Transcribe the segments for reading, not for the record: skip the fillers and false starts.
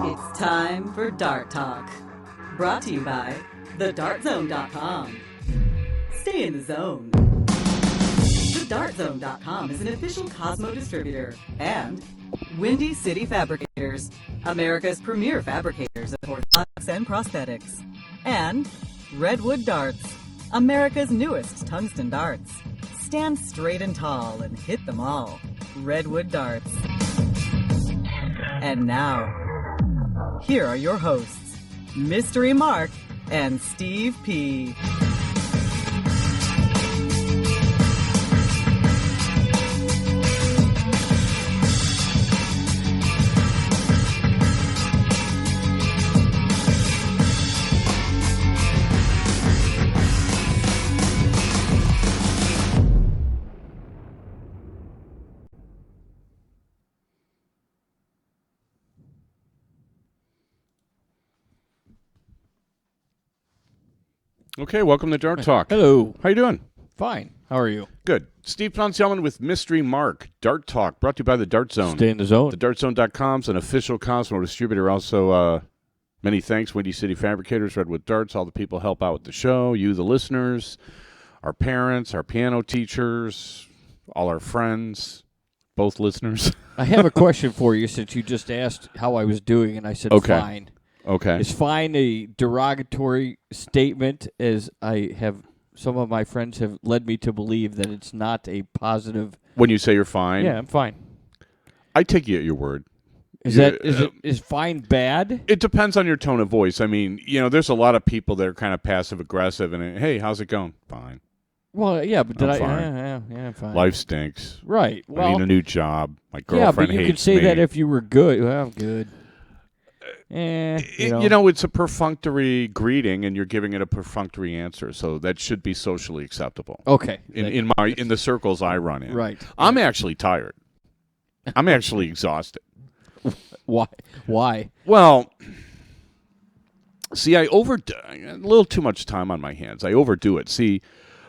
It's time for Dart Talk. Brought to you by thedartzone.com. Stay in the zone. TheDartZone.com is an official Cosmo distributor and Windy City Fabricators, America's premier fabricators of orthotics and prosthetics, and Redwood Darts, America's newest tungsten darts. Stand straight and tall and hit them all. Redwood Darts. And now, here are your hosts, Mystery Mark and Steve P. Okay, welcome to Dart Talk. Hello. How you doing? Fine. How are you? Good. Steve Poncelman with Mystery Mark. Dart Talk, brought to you by the Dart Zone. Stay in the zone. TheDartZone.com is an official Cosmo distributor. Also, many thanks, Windy City Fabricators, Redwood Darts, all the people help out with the show, you, the listeners, our parents, our piano teachers, all our friends, both listeners. I have a question for you since you just asked how I was doing, and I said fine. Okay. Is fine a derogatory statement, as some of my friends have led me to believe that it's not a positive? When you say you're fine? Yeah, I'm fine. I take you at your word. Is fine bad? It depends on your tone of voice. I mean, there's a lot of people that are kind of passive-aggressive and, hey, how's it going? Fine. Well, yeah, but I'm fine. Yeah, I'm fine. Life stinks. Right. Well, I need a new job. My girlfriend hates me. Yeah, but you could say that if you were good. Well, I'm good. It's a perfunctory greeting, and you're giving it a perfunctory answer, so that should be socially acceptable. Okay. In the circles I run in. Right. I'm actually tired. I'm actually exhausted. Why? Well, see, I overdo a little too much time on my hands. I overdo it. See,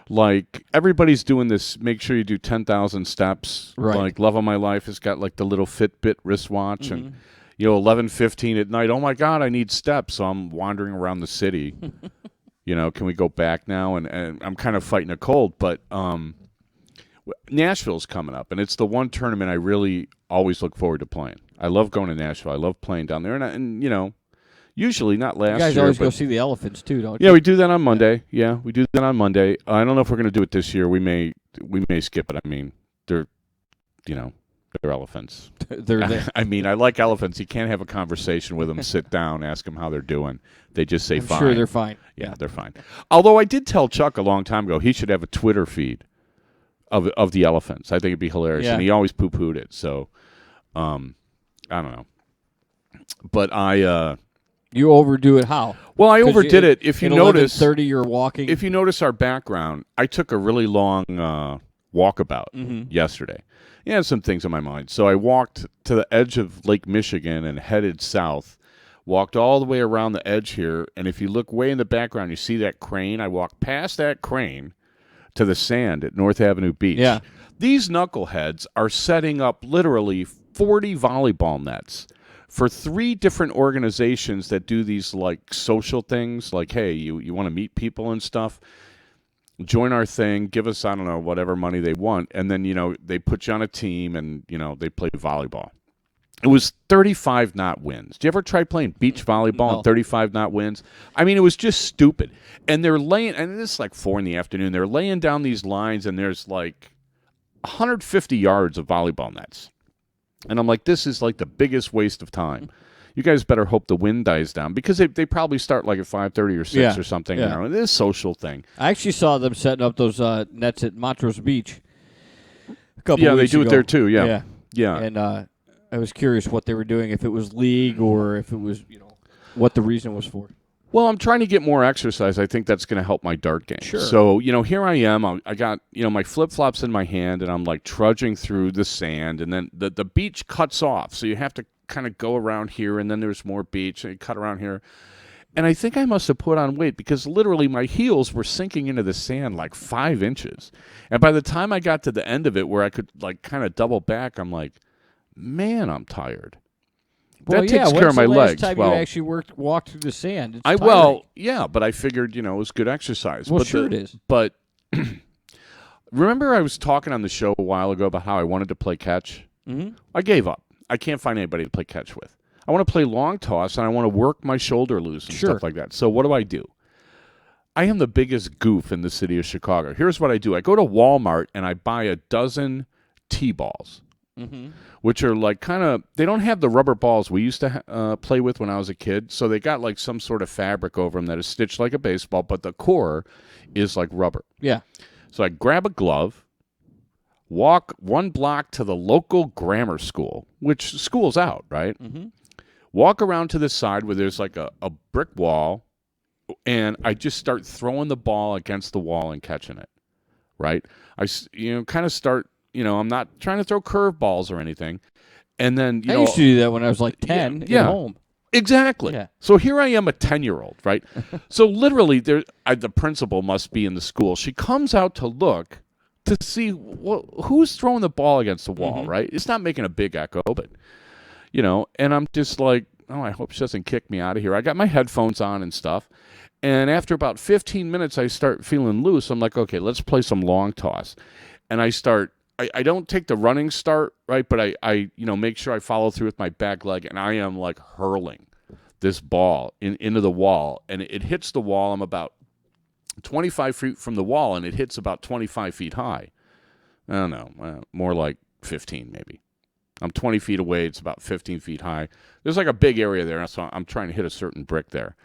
like everybody's doing this. Make sure you do 10,000 steps. Right. Like Love of My Life has got like the little Fitbit wristwatch and. 11:15 at night. Oh my God, I need steps. So I'm wandering around the city. Can we go back now? And I'm kind of fighting a cold, but Nashville's coming up, and it's the one tournament I really always look forward to playing. I love going to Nashville. I love playing down there, and usually not last year. You guys always go see the Elephants too, don't you? Yeah, we do that on Monday. Yeah, we do that on Monday. I don't know if we're going to do it this year. We may skip it. I mean, they're elephants. They're there. I mean, I like elephants. You can't have a conversation with them, sit down, ask them how they're doing. They just say fine. Sure, they're fine. Yeah, they're fine. Although I did tell Chuck a long time ago he should have a Twitter feed of the elephants. I think it'd be hilarious. Yeah. And he always poo-pooed it. So, I don't know. But you overdo it how? Well, I overdid it. If you notice, 30 you're walking. If you notice our background, I took a really long walkabout yesterday. Yeah, some things on my mind. So I walked to the edge of Lake Michigan and headed south, walked all the way around the edge here, and if you look way in the background, you see that crane. I walked past that crane to the sand at North Avenue Beach. Yeah. These knuckleheads are setting up literally 40 volleyball nets for 3 different organizations that do these like social things, like, hey, you want to meet people and stuff? Join our thing, give us, I don't know, whatever money they want, and then, they put you on a team and, they play volleyball. It was 35 knot winds. Do you ever try playing beach volleyball and 35 knot winds? I mean, it was just stupid. And they're laying, and this is like 4 p.m, they're laying down these lines, and there's like 150 yards of volleyball nets. And I'm like, this is like the biggest waste of time. You guys better hope the wind dies down because they probably start like at 5:30 or 6 or something. Yeah. This social thing. I actually saw them setting up those nets at Montrose Beach a couple Yeah, weeks they do ago. it there too. Yeah. And I was curious what they were doing, if it was league or if it was, what the reason was for. Well, I'm trying to get more exercise. I think that's going to help my dart game. Sure. So, here I am. I got, my flip-flops in my hand, and I'm like trudging through the sand, and then the beach cuts off. So you have to kind of go around here, and then there's more beach, and you cut around here. And I think I must have put on weight because literally my heels were sinking into the sand like 5 inches. And by the time I got to the end of it where I could like kind of double back, I'm like, man, I'm tired. that takes care of my when's legs. the last time you actually walked through the sand? It's tiring. Yeah, but I figured, it was good exercise. Well, but sure it is. But remember I was talking on the show a while ago about how I wanted to play catch? Mm-hmm. I gave up. I can't find anybody to play catch with. I want to play long toss, and I want to work my shoulder loose and stuff like that. So what do? I am the biggest goof in the city of Chicago. Here's what I do. I go to Walmart, and I buy a dozen T-balls, which are like they don't have the rubber balls we used to play with when I was a kid. So they got like some sort of fabric over them that is stitched like a baseball, but the core is like rubber. Yeah. So I grab a glove, walk 1 block to the local grammar school, which school's out, right? Mm-hmm. Walk around to the side where there's like a brick wall, and I just start throwing the ball against the wall and catching it, right? I kind of start, I'm not trying to throw curveballs or anything. And then, I used to do that when I was like 10 at home. Exactly. Yeah. So here I am, a 10-year-old, right? So literally, the principal must be in the school. She comes out to look to see who's throwing the ball against the wall, right? It's not making a big echo, but, and I'm just like, oh, I hope she doesn't kick me out of here. I got my headphones on and stuff. And after about 15 minutes, I start feeling loose. I'm like, okay, let's play some long toss. And I don't take the running start, right? But I make sure I follow through with my back leg, and I am like hurling this ball into the wall. And it hits the wall. I'm about 25 feet from the wall, and it hits about 25 feet high. I don't know, more like 15 maybe. I'm 20 feet away. It's about 15 feet high. There's like a big area there, so I'm trying to hit a certain brick there.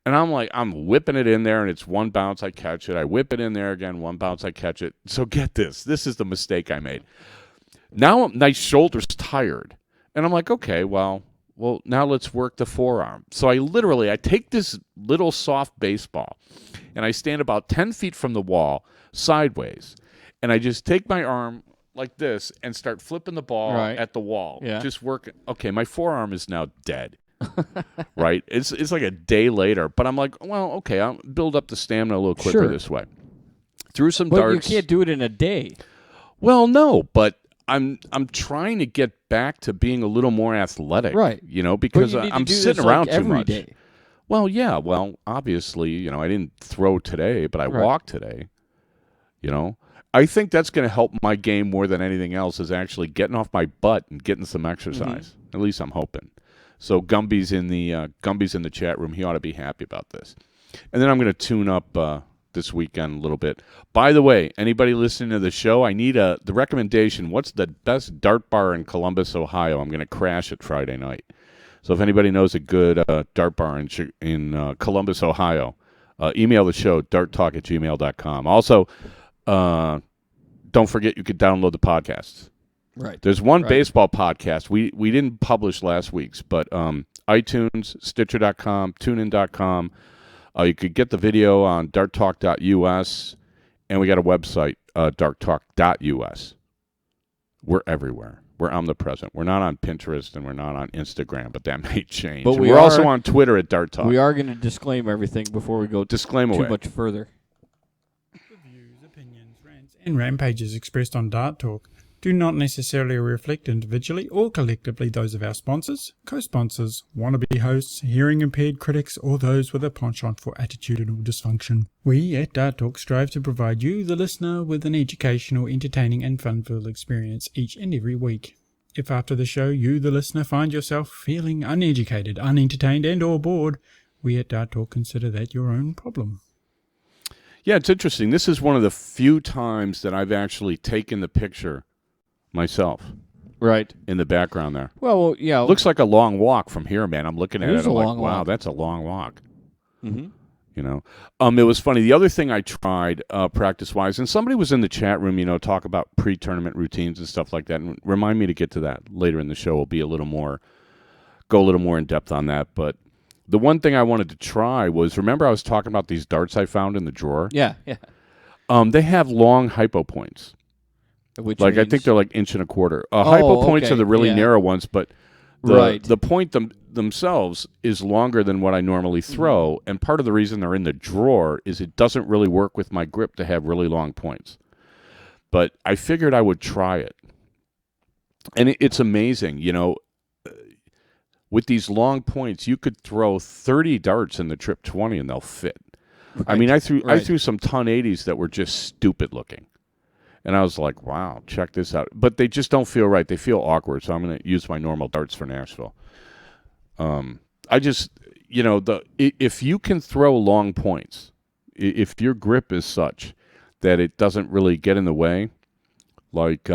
And I'm whipping it in there, and it's 1 bounce, I catch it. I whip it in there again, 1 bounce, I catch it. So get this. This is the mistake I made. Now my shoulder's tired. And I'm like, okay, well, now let's work the forearm. So I take this little soft baseball, and I stand about 10 feet from the wall sideways, and I just take my arm like this and start flipping the ball at the wall. Yeah. Just working. Okay, my forearm is now dead. Right? It's like a day later, but I'm like, well, okay, I'll build up the stamina a little quicker this way. Threw some darts. But you can't do it in a day. Well, no, but I'm trying to get back to being a little more athletic. Right. Because I'm sitting around too every much. Day. Well, yeah, obviously, I didn't throw today, but I walked today. I think that's going to help my game more than anything else is actually getting off my butt and getting some exercise. At least I'm hoping. So Gumby's in the chat room. He ought to be happy about this. And then I'm going to tune up this weekend a little bit. By the way, anybody listening to the show, I need the recommendation. What's the best dart bar in Columbus, Ohio? I'm going to crash it Friday night. So if anybody knows a good dart bar in Columbus, Ohio, email the show, darttalk@gmail.com. Also, don't forget you could download the podcasts. Right. There's one baseball podcast. We didn't publish last week's, but iTunes, Stitcher.com, TuneIn.com. You could get the video on darttalk.us, and we got a website, darttalk.us. We're everywhere. We're omnipresent. We're not on Pinterest, and we're not on Instagram, but that may change. But we're also on Twitter at Dart Talk. We are going to disclaim everything before we go too much further. The views, opinions, rants, and rampages expressed on Dart Talk do not necessarily reflect individually or collectively those of our sponsors, co-sponsors, wannabe hosts, hearing-impaired critics, or those with a penchant for attitudinal dysfunction. We at Dart Talk strive to provide you, the listener, with an educational, entertaining, and fun-filled experience each and every week. If after the show you, the listener, find yourself feeling uneducated, unentertained, and or bored, we at Dart Talk consider that your own problem. Yeah, it's interesting. This is one of the few times that I've actually taken the picture myself. Right. In the background there. Well, yeah. It looks like a long walk from here, man. I'm looking at it. I'm like, wow, walk. That's a long walk. Mm-hmm. It was funny. The other thing I tried practice-wise, and somebody was in the chat room, talk about pre-tournament routines and stuff like that, and remind me to get to that later in the show. We'll be go a little more in depth on that. But the one thing I wanted to try was, remember I was talking about these darts I found in the drawer? Yeah. They have long hypo points. Which means? I think they're like 1.25 inches. Hypo points are the really narrow ones, but the point themselves is longer than what I normally throw, and part of the reason they're in the drawer is it doesn't really work with my grip to have really long points. But I figured I would try it. And it's amazing, with these long points, you could throw 30 darts in the Trip 20 and they'll fit. Right. I mean, I threw some ton 80s that were just stupid looking. And I was like, wow, check this out. But they just don't feel right. They feel awkward, so I'm going to use my normal darts for Nashville. I just, if you can throw long points, if your grip is such that it doesn't really get in the way, like,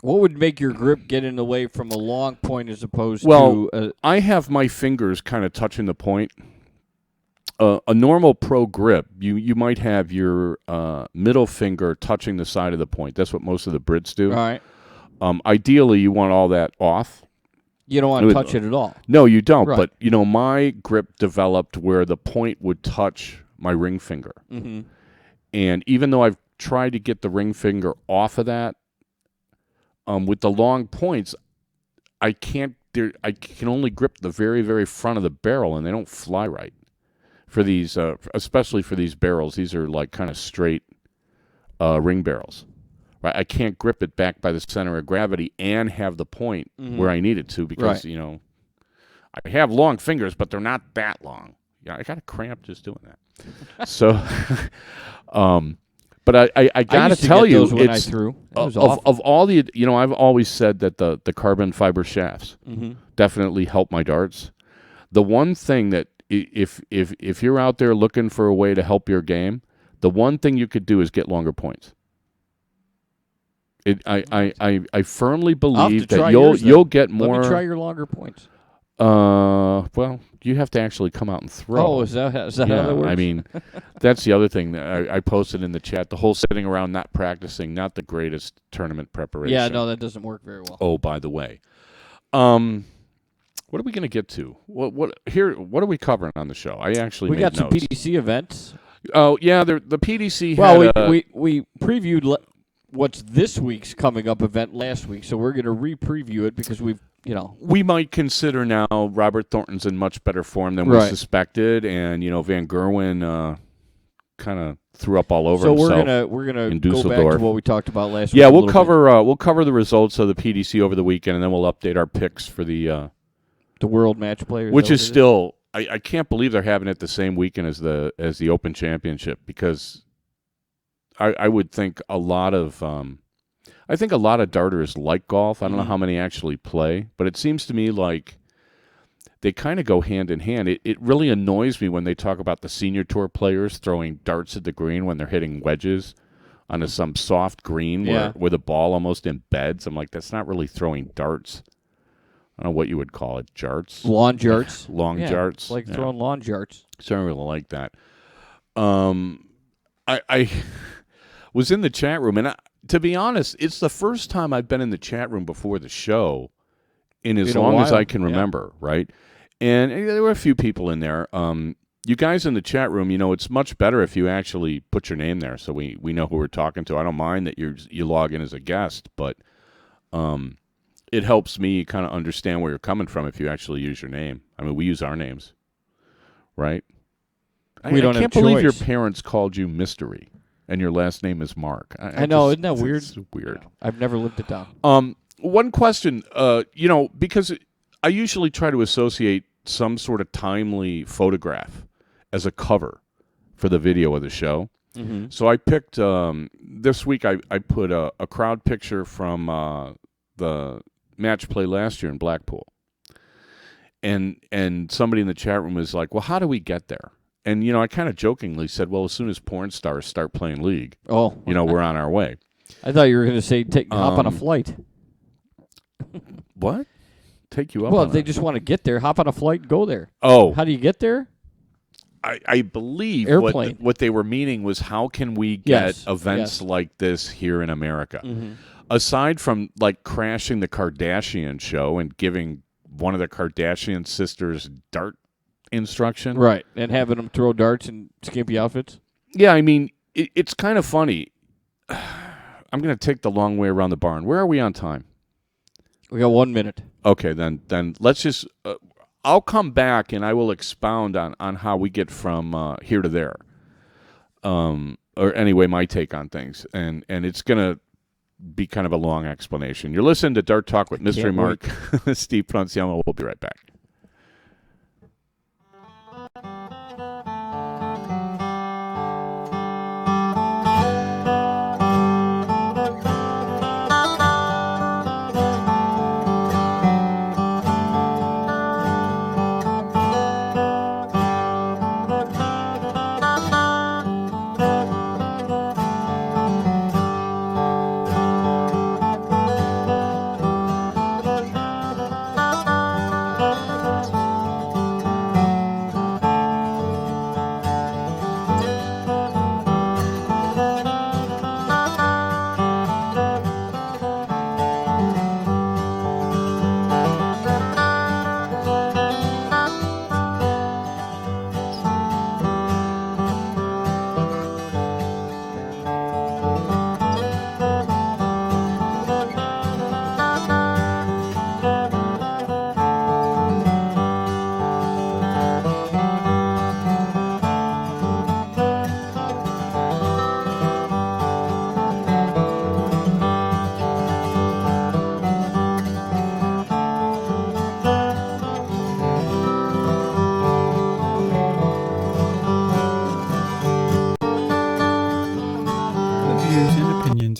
what would make your grip get in the way from a long point as opposed to... I have my fingers kind of touching the point. A normal pro grip, you might have your middle finger touching the side of the point. That's what most of the Brits do. All right. Ideally, you want all that off. You don't want to touch it at all. No, you don't. Right. But, my grip developed where the point would touch my ring finger. Mm-hmm. And even though I've tried to get the ring finger off of that, with the long points, I can only grip the very, very front of the barrel, and they don't fly right. For these, especially for these barrels, these are like kind of straight ring barrels. Right, I can't grip it back by the center of gravity and have the point where I need it to because I have long fingers, but they're not that long. Yeah, I got a cramp just doing that. So, but I got to tell you, it's of all the I've always said that the carbon fiber shafts definitely help my darts. The one thing that if you're out there looking for a way to help your game, the one thing you could do is get longer points. I firmly believe that you'll get more. Let me try your longer points. Well, you have to actually come out and throw. Oh, is that how that works? I mean, that's the other thing that I posted in the chat. The whole sitting around not practicing, not the greatest tournament preparation. Yeah, no, that doesn't work very well. Oh, by the way, what are we going to get to? What are we covering on the show? I actually made got some notes. PDC events. Oh yeah, the PDC. Well, had, we previewed what's this week's coming up event last week, so we're going to re-preview it because we might consider now Robert Thornton's in much better form than we suspected, and Van Gerwen kind of threw up all over himself. So we're gonna go back to what we talked about last week. Yeah, we'll cover the results of the PDC over the weekend, and then we'll update our picks for the World Matchplay, which is still I can't believe they're having it the same weekend as the Open Championship because I would think a lot of darters like golf. I don't know how many actually play, but it seems to me like they kind of go hand in hand. It really annoys me when they talk about the senior tour players throwing darts at the green when they're hitting wedges on some soft green where the ball almost embeds. I'm like, that's not really throwing darts. I don't know what you would call it, jarts. Lawn jarts. Jarts. Like throwing lawn jarts. So I don't really like that. I was in the chat room, and to be honest, it's the first time I've been in the chat room before the show in as long as I can remember, right? And there were a few people in there. You guys in the chat room, it's much better if you actually put your name there so we know who we're talking to. I don't mind that you log in as a guest, but it helps me kind of understand where you're coming from if you actually use your name. I mean, we use our names, right? I can't believe your parents called you Mystery. And your last name is Mark. I know, isn't that weird? It's weird. I've never lived it down. One question, because I usually try to associate some sort of timely photograph as a cover for the video of the show. Mm-hmm. So I picked, this week I put a crowd picture from the match play last year in Blackpool. And somebody in the chat room was like, well, how do we get there? And, I kind of jokingly said, well, as soon as porn stars start playing League, we're on our way. I thought you were going to say hop on a flight. What? Take you up Well, if they just want to get there, hop on a flight and go there. Oh. How do you get there? I believe Airplane. what they were meaning was how can we get events like this here in America? Mm-hmm. Aside from, crashing the Kardashian show and giving one of the Kardashian sisters dart instruction. Right, and having them throw darts in skimpy outfits. Yeah, I mean, it's kind of funny. I'm going to take the long way around the barn. Where are we on time? We got 1 minute. Okay, then let's just... I'll come back and I will expound on how we get from here to there. Or anyway, my take on things. And it's going to be kind of a long explanation. You're listening to Dart Talk with Mystery Mark, Steve Pronciano. We'll be right back.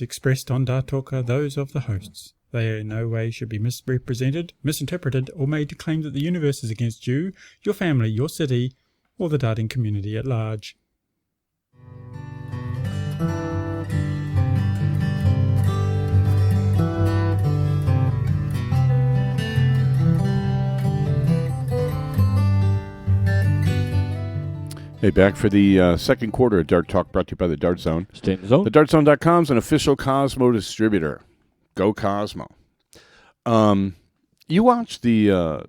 Expressed on Dart Talk are those of the hosts. They in no way should be misrepresented, misinterpreted, or made to claim that the universe is against you, your family, your city, or the darting community at large. Hey, back for the second quarter of Dart Talk, brought to you by the Dart Zone. Stay in the zone. TheDartZone.com is an official Cosmo distributor. Go Cosmo. You watched they had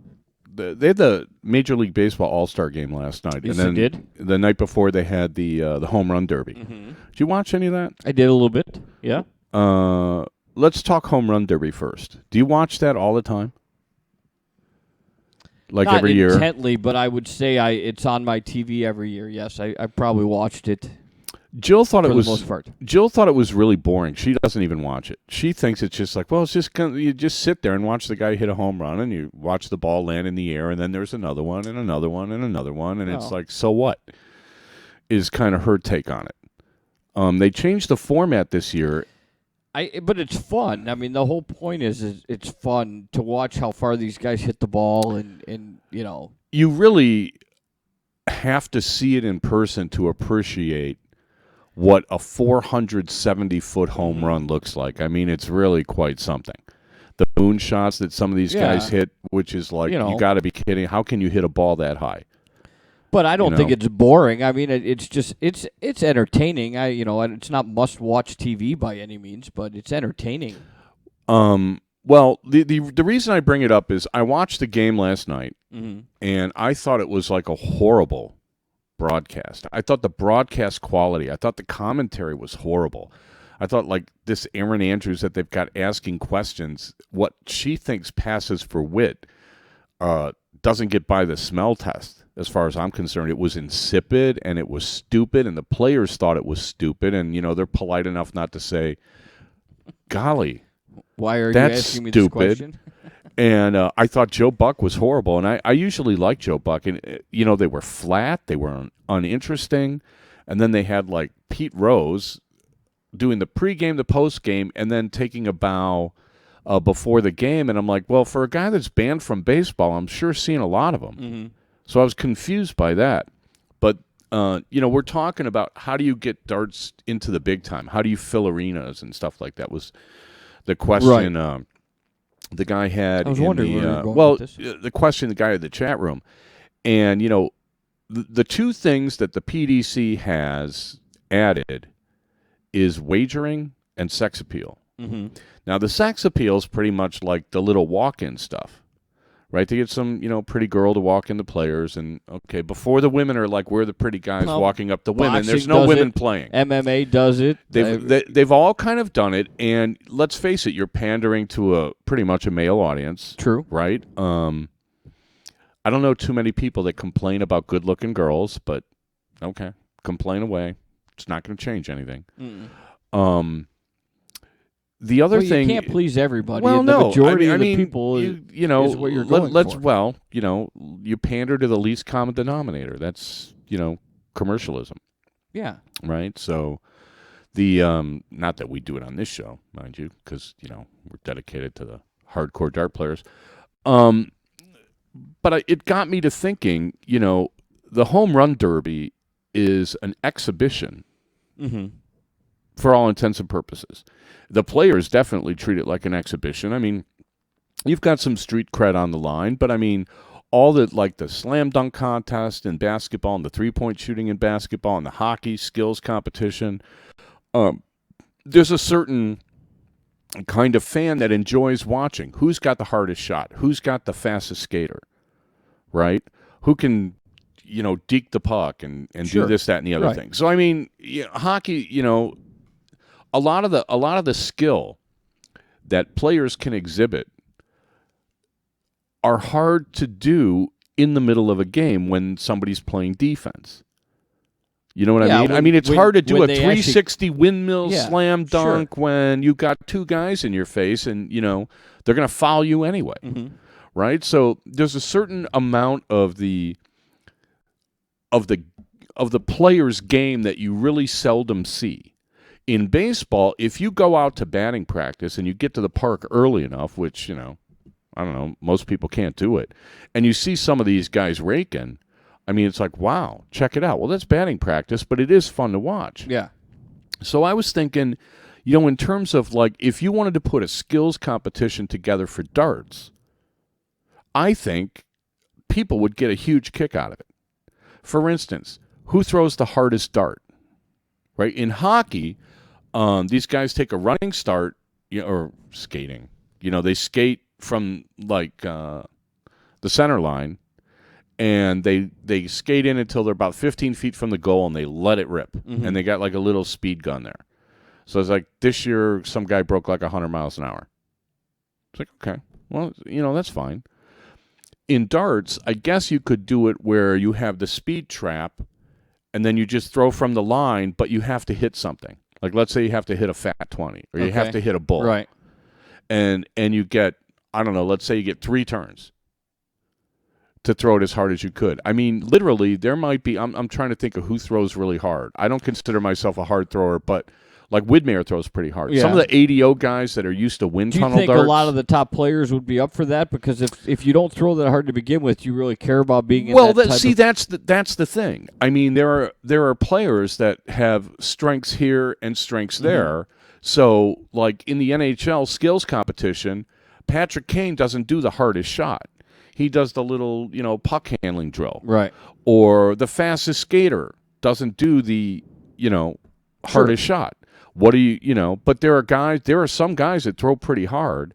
the Major League Baseball All-Star game last night. Yes, and then they did. The night before they had the Home Run Derby. Mm-hmm. Did you watch any of that? I did a little bit, yeah. Let's talk Home Run Derby first. Do you watch that all the time? Like Not every year? Not intently, but I would say it's on my TV every year. Yes, I probably watched it. Jill thought for it was the most part. Jill thought it was really boring. She doesn't even watch it. She thinks it's just like, well, it's just you just sit there and watch the guy hit a home run, and you watch the ball land in the air, and then there's another one, and another one, and another one, and it's like, so what? Is kind of her take on it. They changed the format this year. But it's fun. I mean, the whole point is it's fun to watch how far these guys hit the ball, and you know. You really have to see it in person to appreciate what a 470-foot home run looks like. I mean, it's really quite something. The moon shots that some of these guys hit, which is like, you got to be kidding. How can you hit a ball that high? But I don't think it's boring. I mean, it's just it's entertaining. It's not must-watch TV by any means, but it's entertaining. Well, the reason I bring it up is I watched the game last night, and I thought it was like a horrible broadcast. I thought the broadcast quality, I thought the commentary was horrible. I thought like this Erin Andrews that they've got asking questions, what she thinks passes for wit, doesn't get by the smell test. As far as I'm concerned, it was insipid and it was stupid, and the players thought it was stupid, and they're polite enough not to say, golly, why are that's you asking me stupid. this question? And I thought Joe Buck was horrible, and I usually like Joe Buck, and they were flat, they were uninteresting, and then they had like Pete Rose doing the pregame, the postgame, and then taking a bow before the game, and I'm like, well, for a guy that's banned from baseball, I'm sure seeing a lot of them. Mm-hmm. So I was confused by that. But, we're talking about how do you get darts into the big time? How do you fill arenas and stuff like that was the question the guy had. I was wondering where you were going with this. The question the guy in the chat room. And, the two things that the PDC has added is wagering and sex appeal. Mm-hmm. Now, the sex appeal is pretty much like the little walk-in stuff. Right, to get some, pretty girl to walk in the players, and before the women are like, we're the pretty guys walking up the women. There's no women playing. MMA does it. They've all kind of done it, and let's face it, you're pandering to pretty much a male audience. True. Right. I don't know too many people that complain about good-looking girls, but complain away. It's not going to change anything. The other thing, you can't please everybody. Well, and no, the majority I of the mean, people you know, is what you're going let's for. well, you know, you pander to the least common denominator. That's, you know, commercialism, Yeah. right? So the not that we do it on this show, mind you, because you know we're dedicated to the hardcore dart players. But it got me to thinking. You know, the home run derby is an exhibition. Mm-hmm. For all intents and purposes. The players definitely treat it like an exhibition. I mean, you've got some street cred on the line, but I mean, all the like the slam dunk contest in basketball and the three-point shooting in basketball and the hockey skills competition, there's a certain kind of fan that enjoys watching. Who's got the hardest shot? Who's got the fastest skater? Right? Who can, you know, deke the puck and Sure. do this, that, and the other thing. So I mean, hockey, you know, a lot of the skill that players can exhibit are hard to do in the middle of a game when somebody's playing defense. You know what I mean? I mean, it's hard to do a 360 windmill slam dunk when you've got two guys in your face and, you know, they're going to foul you anyway. Mm-hmm. Right? So there's a certain amount of the player's game that you really seldom see. In baseball, if you go out to batting practice and you get to the park early enough, which, you know, I don't know, most people can't do it, and you see some of these guys raking, I mean, it's like, wow, check it out. Well, that's batting practice, but it is fun to watch. Yeah. So I was thinking, you know, in terms of like, if you wanted to put a skills competition together for darts, I think people would get a huge kick out of it. For instance, who throws the hardest dart? Right? In hockey, these guys take a running start, you know, or skating. You know, they skate from like the center line, and they skate in until they're about 15 feet from the goal, and they let it rip. Mm-hmm. And they got like a little speed gun there. So it's like this year, some guy broke like 100 miles an hour. It's like, okay, well, you know, that's fine. In darts, I guess you could do it where you have the speed trap, and then you just throw from the line, but you have to hit something. Like, let's say you have to hit a fat 20, or you have to hit a bull. Right. And you get, I don't know, let's say you get 3 turns to throw it as hard as you could. I mean, literally, there might be, I'm trying to think of who throws really hard. I don't consider myself a hard thrower, but like Widmer throws pretty hard. Yeah. Some of the ADO guys that are used to wind tunnel darts. Do you think a lot of the top players would be up for that? Because if you don't throw that hard to begin with, do you really care about being in that type of... that's the thing. I mean, there are players that have strengths here and strengths there. So, like in the NHL skills competition, Patrick Kane doesn't do the hardest shot. He does the little, you know, puck handling drill. Right. Or the fastest skater doesn't do the, you know, hardest shot. What do you know? But there are some guys that throw pretty hard,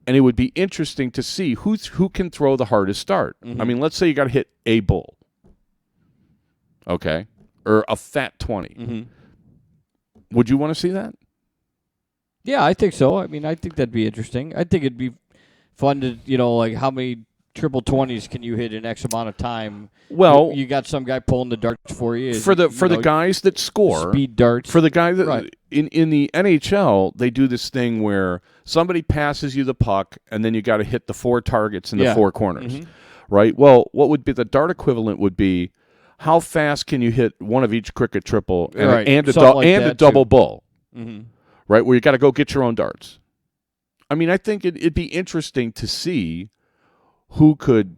and it would be interesting to see who can throw the hardest dart. Mm-hmm. I mean, let's say you got to hit a bull, okay, or a fat 20. Mm-hmm. Would you want to see that? Yeah, I think so. I mean, I think that'd be interesting. I think it'd be fun to, you know, like how many triple 20s can you hit in X amount of time? Well, you got some guy pulling the darts for you. For the guys that score, speed darts. For the guy that in the NHL, they do this thing where somebody passes you the puck, and then you got to hit the 4 targets in the 4 corners, right? Well, what would be the dart equivalent would be how fast can you hit one of each cricket triple and a double bull, right? Where you got to go get your own darts. I mean, I think it'd be interesting to see who could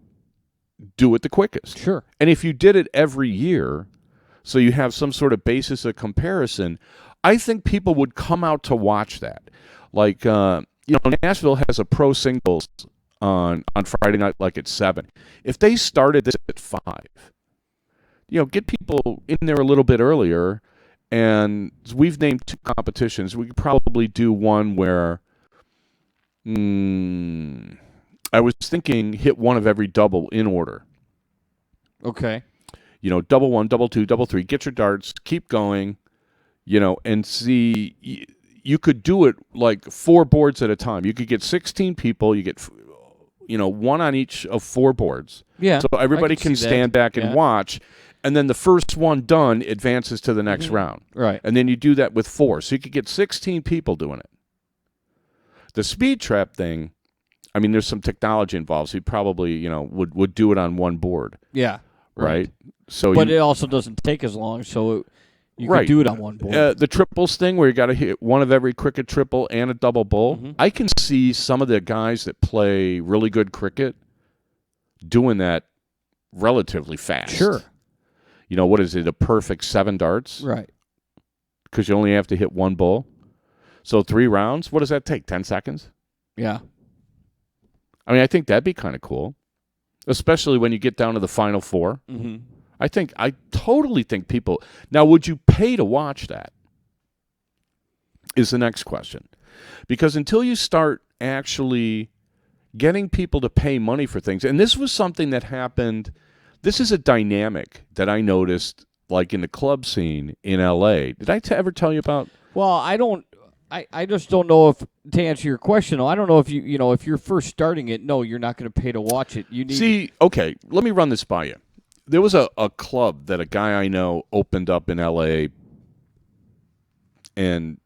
do it the quickest. Sure. And if you did it every year, so you have some sort of basis of comparison, I think people would come out to watch that. Like, you know, Nashville has a pro singles on Friday night, like at 7. If they started this at 5, you know, get people in there a little bit earlier. And we've named 2 competitions. We could probably do one where, I was thinking hit one of every double in order. Okay. You know, double 1, double 2, double 3. Get your darts. Keep going. You know, and see. You could do it like 4 boards at a time. You could get 16 people. You get, you know, 1 on each of 4 boards. Yeah. So everybody can stand back and watch. And then the first one done advances to the next round. Right. And then you do that with 4. So you could get 16 people doing it. The speed trap thing, I mean, there's some technology involved. So you probably, would do it on one board. Yeah. Right? So but it also doesn't take as long, so you can do it on one board. The triples thing where you got to hit one of every cricket triple and a double bull. Mm-hmm. I can see some of the guys that play really good cricket doing that relatively fast. Sure. What is it, a perfect 7 darts? Right. Because you only have to hit one bull. So 3 rounds, what does that take, 10 seconds? Yeah. I mean, I think that'd be kind of cool, especially when you get down to the final 4. Mm-hmm. I totally think people... Now, would you pay to watch that? Is the next question. Because until you start actually getting people to pay money for things, and this was something that happened... This is a dynamic that I noticed, like in the club scene in L.A. Did I ever tell you about? Well, I just don't know if, to answer your question, I don't know if if you're first starting it, no, you're not going to pay to watch it. You need. See, okay, let me run this by you. There was a club that a guy I know opened up in L.A., and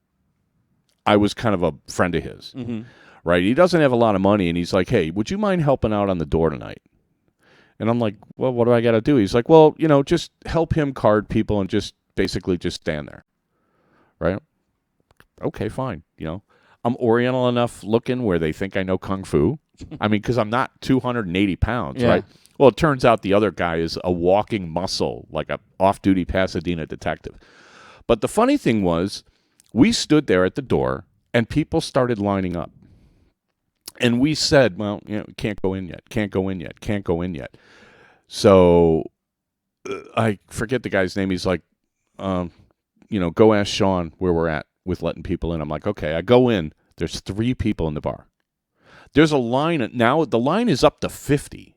I was kind of a friend of his, right? He doesn't have a lot of money, and he's like, hey, would you mind helping out on the door tonight? And I'm like, well, what do I got to do? He's like, well, just help him card people and just basically just stand there, right? Okay, fine. I'm Oriental enough looking where they think I know Kung Fu. I mean, because I'm not 280 pounds, right? Well, it turns out the other guy is a walking muscle, like a off-duty Pasadena detective. But the funny thing was, we stood there at the door, and people started lining up. And we said, well, can't go in yet, can't go in yet, can't go in yet. So I forget the guy's name. He's like, go ask Sean where we're at with letting people in. I'm like, okay, I go in. There's 3 people in the bar. There's a line. Now the line is up to 50.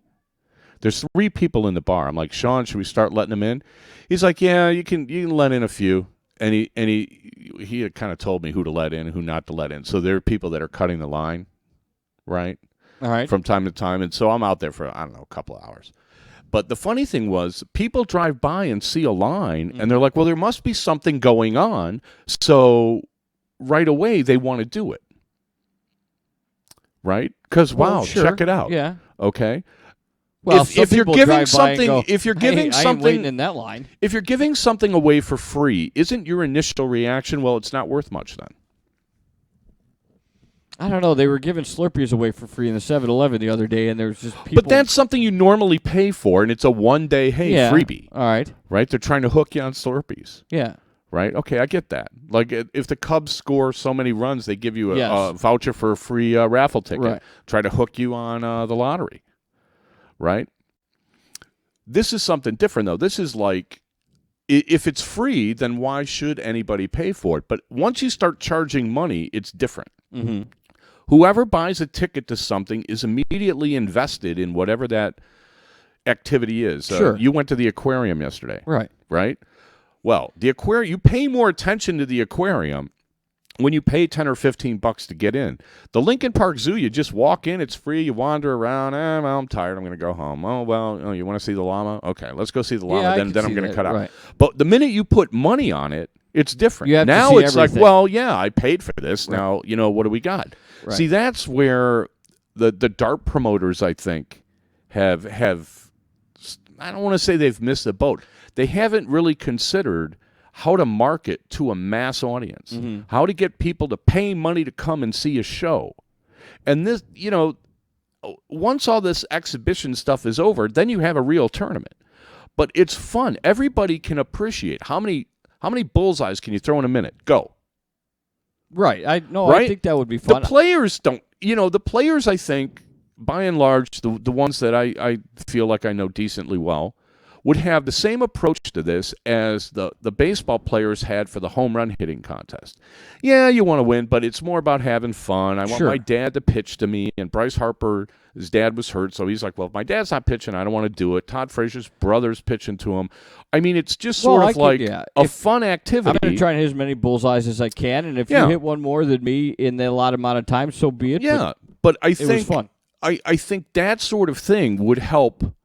There's 3 people in the bar. I'm like, Sean, should we start letting them in? He's like, yeah, you can let in a few. And he had kind of told me who to let in and who not to let in. So there are people that are cutting the line. Right? All right. From time to time. And so I'm out there for, I don't know, a couple of hours. But the funny thing was, people drive by and see a line, and they're like, well, there must be something going on. So right away, they want to do it. Right? Because, wow, sure. check it out. Yeah. Okay? Well, if you're giving something, go, if you're giving I ain't something, waiting in that line. If you're giving something away for free, isn't your initial reaction, well, it's not worth much then? I don't know. They were giving Slurpees away for free in the 7-Eleven the other day, and there's just people. But that's something you normally pay for, and it's a one-day, freebie. All right. Right? They're trying to hook you on Slurpees. Yeah. Right? Okay, I get that. Like, if the Cubs score so many runs, they give you a voucher for a free raffle ticket. Right. Try to hook you on the lottery. Right? This is something different, though. This is like, if it's free, then why should anybody pay for it? But once you start charging money, it's different. Mm-hmm. Whoever buys a ticket to something is immediately invested in whatever that activity is. Sure. You went to the aquarium yesterday. Right. Right? Well, the aquarium, you pay more attention to the aquarium when you pay $10 or $15 to get in. The Lincoln Park Zoo, you just walk in, it's free, you wander around, well, I'm tired, I'm going to go home. Oh, well, you want to see the llama? Okay, let's go see the llama, then I'm going to cut out. Right. But the minute you put money on it, it's different. You have now to see it's everything. like, well, yeah, I paid for this. Right. Now, what do we got? Right. See, that's where the dart promoters, I think, have I don't want to say they've missed the boat. They haven't really considered how to market to a mass audience, how to get people to pay money to come and see a show. And this, once all this exhibition stuff is over, then you have a real tournament. But it's fun. Everybody can appreciate how many bullseyes can you throw in a minute? Go. Right. I Right? think that would be fun. The players don't. The players, I think, by and large, the ones that I feel like I know decently well, would have the same approach to this as the baseball players had for the home run hitting contest. Yeah, you want to win, but it's more about having fun. I want my dad to pitch to me, and Bryce Harper, his dad was hurt, so he's like, well, if my dad's not pitching, I don't want to do it. Todd Frazier's brother's pitching to him. I mean, it's just sort of like a fun activity. I'm going to try and hit as many bullseyes as I can, and if you hit one more than me in the allotted amount of time, so be it. Yeah, but I think it was fun. I think that sort of thing would help,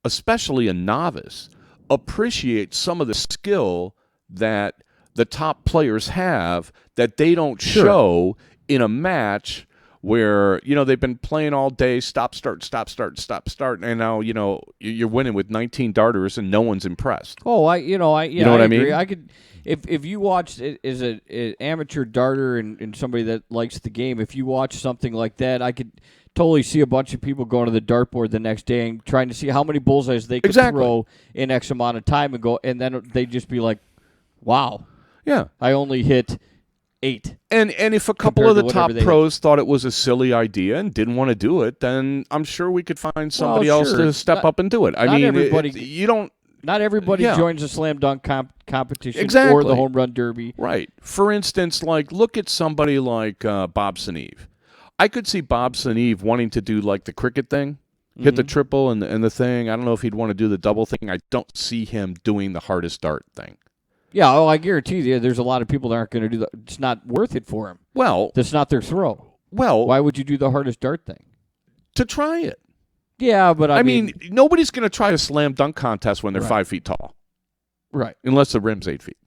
especially a novice, appreciate some of the skill that the top players have that they don't show in a match where, they've been playing all day, stop, start, stop, start, stop, start, and now, you're winning with 19 darters and no one's impressed. Oh, I know what I agree. mean? I could, if you watched it as an amateur darter and somebody that likes the game, if you watch something like that, I could totally see a bunch of people going to the dartboard the next day and trying to see how many bullseyes they could throw in X amount of time and then they'd just be like, wow. Yeah. I only hit 8. And if a couple of the top pros thought it was a silly idea and didn't want to do it, then I'm sure we could find somebody else to step up and do it. I mean, not everybody joins the slam dunk competition or the home run derby. Right. For instance, look at somebody like Bob Seneve. I could see Bob Seneve wanting to do the cricket thing, hit the triple and the thing. I don't know if he'd want to do the double thing. I don't see him doing the hardest dart thing. Yeah, I guarantee you there's a lot of people that aren't going to do that. It's not worth it for him. Well, that's not their throw. Well, why would you do the hardest dart thing? To try it. Yeah, but I mean nobody's going to try a slam dunk contest when they're 5 feet tall. Right. Unless the rim's 8 feet.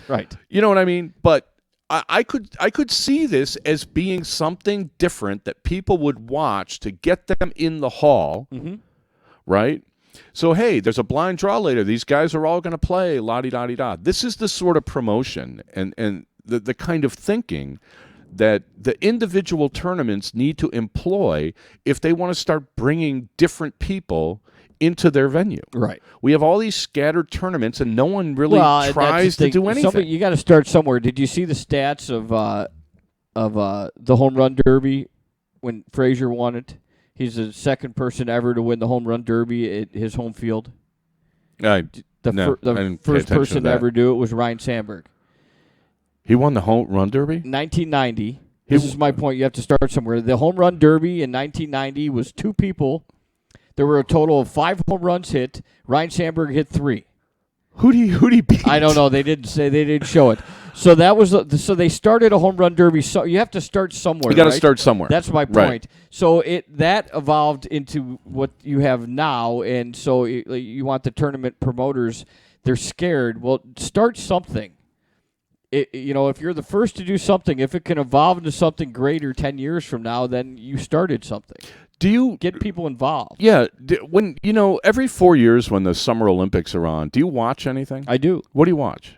Right. You know what I mean? But I could see this as being something different that people would watch to get them in the hall, right? So, hey, there's a blind draw later. These guys are all going to play, la-di-da-di-da. This is the sort of promotion and the kind of thinking that the individual tournaments need to employ if they want to start bringing different people into their venue. Right. We have all these scattered tournaments, and no one really tries to do anything. You got to start somewhere. Did you see the stats of the home run derby when Frazier won it? He's the second person ever to win the home run derby at his home field. The first person to ever do it was Ryan Sandberg. He won the home run derby? 1990. This is my point. You have to start somewhere. The home run derby in 1990 was 2 people. There were a total of 5 home runs hit. Ryan Sandberg hit 3. Who'd he beat? I don't know. They didn't show it. So that was so they started a home run derby. So you have to start somewhere. You got to start somewhere. That's my point. Right. So that evolved into what you have now, and so you want the tournament promoters. They're scared. Well, start something. If you're the first to do something, if it can evolve into something greater 10 years from now, then you started something. Do you get people involved? Yeah. When every 4 years when the Summer Olympics are on, do you watch anything? I do. What do you watch?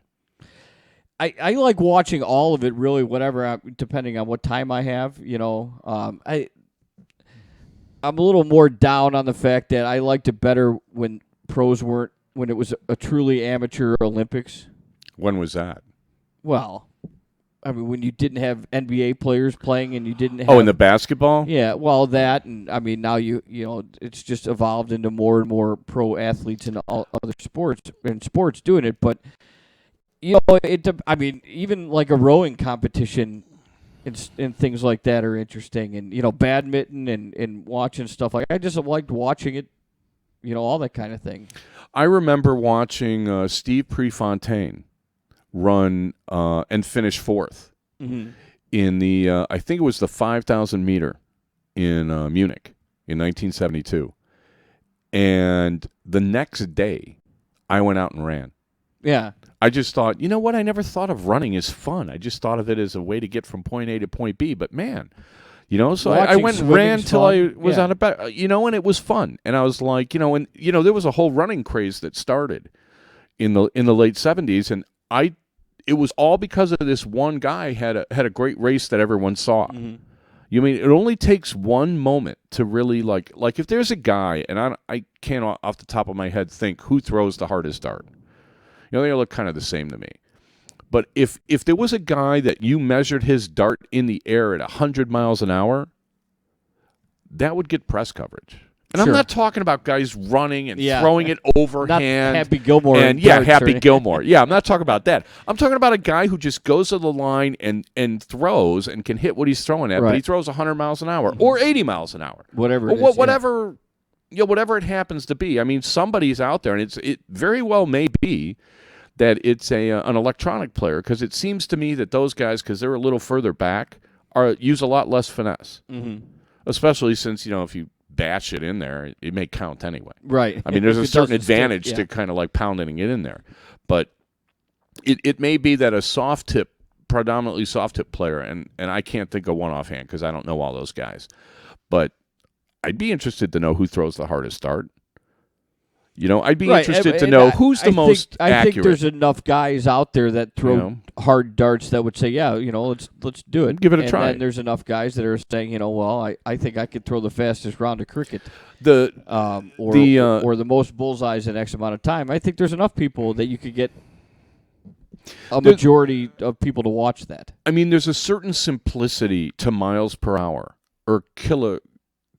I like watching all of it, really, whatever, depending on what time I have. I'm a little more down on the fact that I liked it better when pros weren't, when it was a truly amateur Olympics. When was that? Well, I mean, when you didn't have NBA players playing and you didn't have... Oh, in the basketball? Yeah, well, that, and I mean, now it's just evolved into more and more pro athletes in all other sports doing it, but, even like a rowing competition and things like that are interesting, and, badminton and watching stuff like I just liked watching it, all that kind of thing. I remember watching Steve Prefontaine run and finish 4th in the I think it was the 5,000 meter in Munich in 1972, and the next day I went out and ran. Yeah, I just thought, you know what? I never thought of running as fun. I just thought of it as a way to get from point A to point B. But man, so I went and ran till I was out of bed. And it was fun. And I was like, and there was a whole running craze that started in the late 70s, and it was all because of this one guy had a great race that everyone saw. You mean it only takes one moment to really like if there's a guy, and I can't off the top of my head think who throws the hardest dart. They all look kind of the same to me. But if there was a guy that you measured his dart in the air at 100 miles an hour, that would get press coverage. And I'm not talking about guys running and throwing it overhand. Not Happy Gilmore. And Happy Gilmore. Yeah, I'm not talking about that. I'm talking about a guy who just goes to the line and throws and can hit what he's throwing at, but he throws 100 miles an hour or 80 miles an hour. Whatever it is. Whatever it happens to be. I mean, somebody's out there, and it very well may be that it's an electronic player, because it seems to me that those guys, because they're a little further back, use a lot less finesse. Especially since, if you bash it in there, it may count anyway. Right. I mean, there's a certain advantage to kind of like pounding it in there. But it may be that a soft tip predominantly soft hit player, and I can't think of one offhand because I don't know all those guys. But I'd be interested to know who throws the hardest dart. I'd be interested to know who's the most accurate. I think there's enough guys out there that throw hard darts that would say, yeah, let's do it. Give it a try. And then there's enough guys that are saying, well, I think I could throw the fastest round of cricket. Or the most bullseyes in X amount of time. I think there's enough people that you could get a majority of people to watch that. I mean, there's a certain simplicity to miles per hour or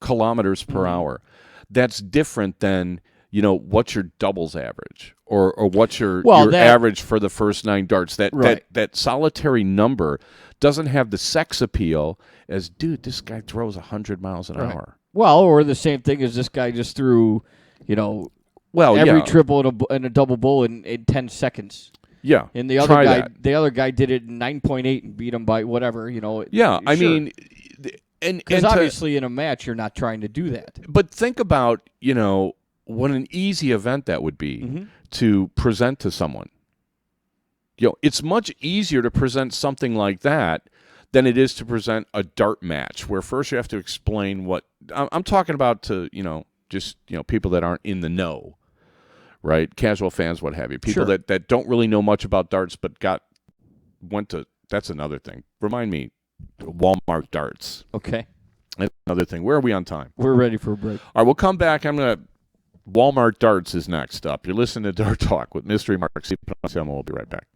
kilometers per hour that's different than what's your doubles average or what's your average for the first 9 darts. That solitary number doesn't have the sex appeal as, dude, this guy throws 100 miles an hour. Well, or the same thing as this guy just threw, every triple and a double bull in 10 seconds. Yeah. And the other guy did it in 9.8 and beat him by whatever, Yeah, I mean, because obviously in a match you're not trying to do that. But think about, what an easy event that would be to present to someone. It's much easier to present something like that than it is to present a dart match, where first you have to explain what I'm talking about to, just people that aren't in the know, right? Casual fans, what have you. People that don't really know much about darts but went to, that's another thing. Remind me, Walmart darts. Okay. That's another thing. Where are we on time? We're ready for a break. All right, we'll come back. Walmart darts is next up. You're listening to Dart Talk with Mystery Mark. We'll be right back.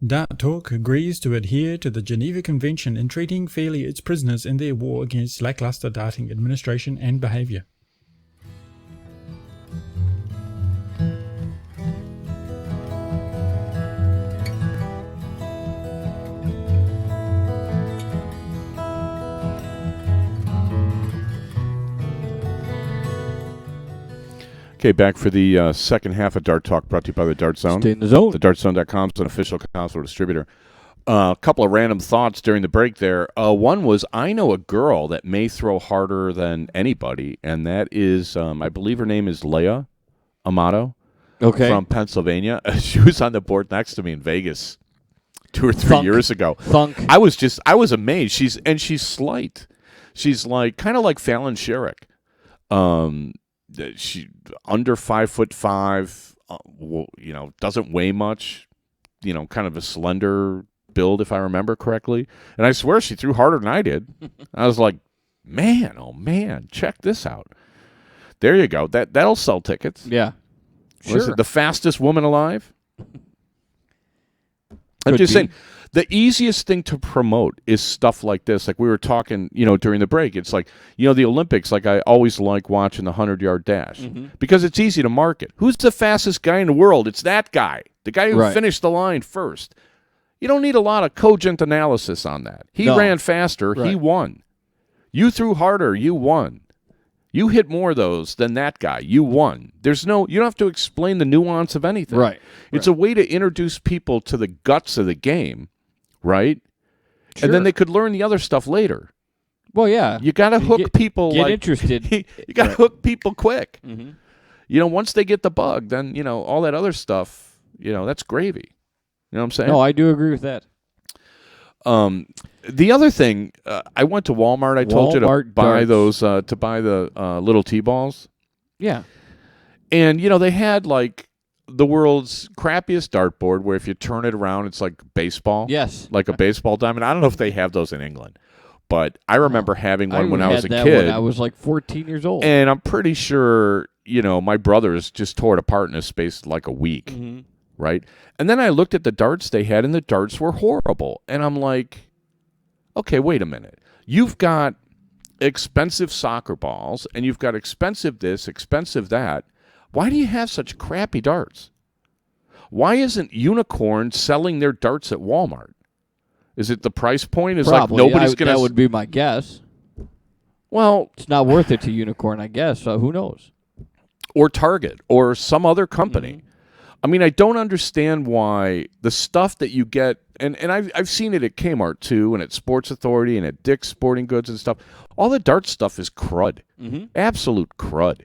Dart Talk agrees to adhere to the Geneva Convention in treating fairly its prisoners in their war against lackluster darting administration and behaviour. Okay, back for the second half of Dart Talk, brought to you by the Dart Zone. Stay in the zone. TheDartZone.com is an official console distributor. A couple of random thoughts during the break there. One was, I know a girl that may throw harder than anybody, and that is, I believe her name is Leah Amato from Pennsylvania. She was on the board next to me in Vegas 2 or 3 years ago. I was amazed. She's slight. She's kind of like Fallon Sherrick. She under 5'5", doesn't weigh much, kind of a slender build, if I remember correctly. And I swear she threw harder than I did. I was like, man, oh man, check this out. There you go. That'll sell tickets. Yeah. Sure. Was it the fastest woman alive? I'm Could just be. saying, the easiest thing to promote is stuff like this. Like we were talking, during the break. It's like, the Olympics, like I always like watching the 100-yard dash because it's easy to market. Who's the fastest guy in the world? It's that guy, the guy who finished the line first. You don't need a lot of cogent analysis on that. He ran faster. He won. You threw harder. You won. You hit more of those than that guy. You won. You don't have to explain the nuance of anything. Right. It's a way to introduce people to the guts of the game, right? Sure. And then they could learn the other stuff later. Well, yeah. You got to hook people. Get interested. You got to hook people quick. Once they get the bug, then, all that other stuff, that's gravy. You know what I'm saying? No, I do agree with that. The other thing, I went to Walmart. I told you to buy those, to buy the little T-balls. Yeah. And, they had, like, the world's crappiest dartboard where if you turn it around, it's like baseball. Yes. Like a baseball diamond. I don't know if they have those in England. But I remember having one when I was a kid. When I was like 14 years old. And I'm pretty sure, my brothers just tore it apart in a space like a week. Right? And then I looked at the darts they had, and the darts were horrible. And I'm like, okay, wait a minute. You've got expensive soccer balls, and you've got expensive this, expensive that. Why do you have such crappy darts? Why isn't Unicorn selling their darts at Walmart? Is it the price point? Is Probably. Like nobody's going to... That would be my guess. Well... It's not worth it to Unicorn, I guess. So who knows? Or Target, or some other company. I mean, I don't understand why the stuff that you get, and I've seen it at Kmart too, and at Sports Authority, and at Dick's Sporting Goods and stuff. All the dart stuff is crud, absolute crud,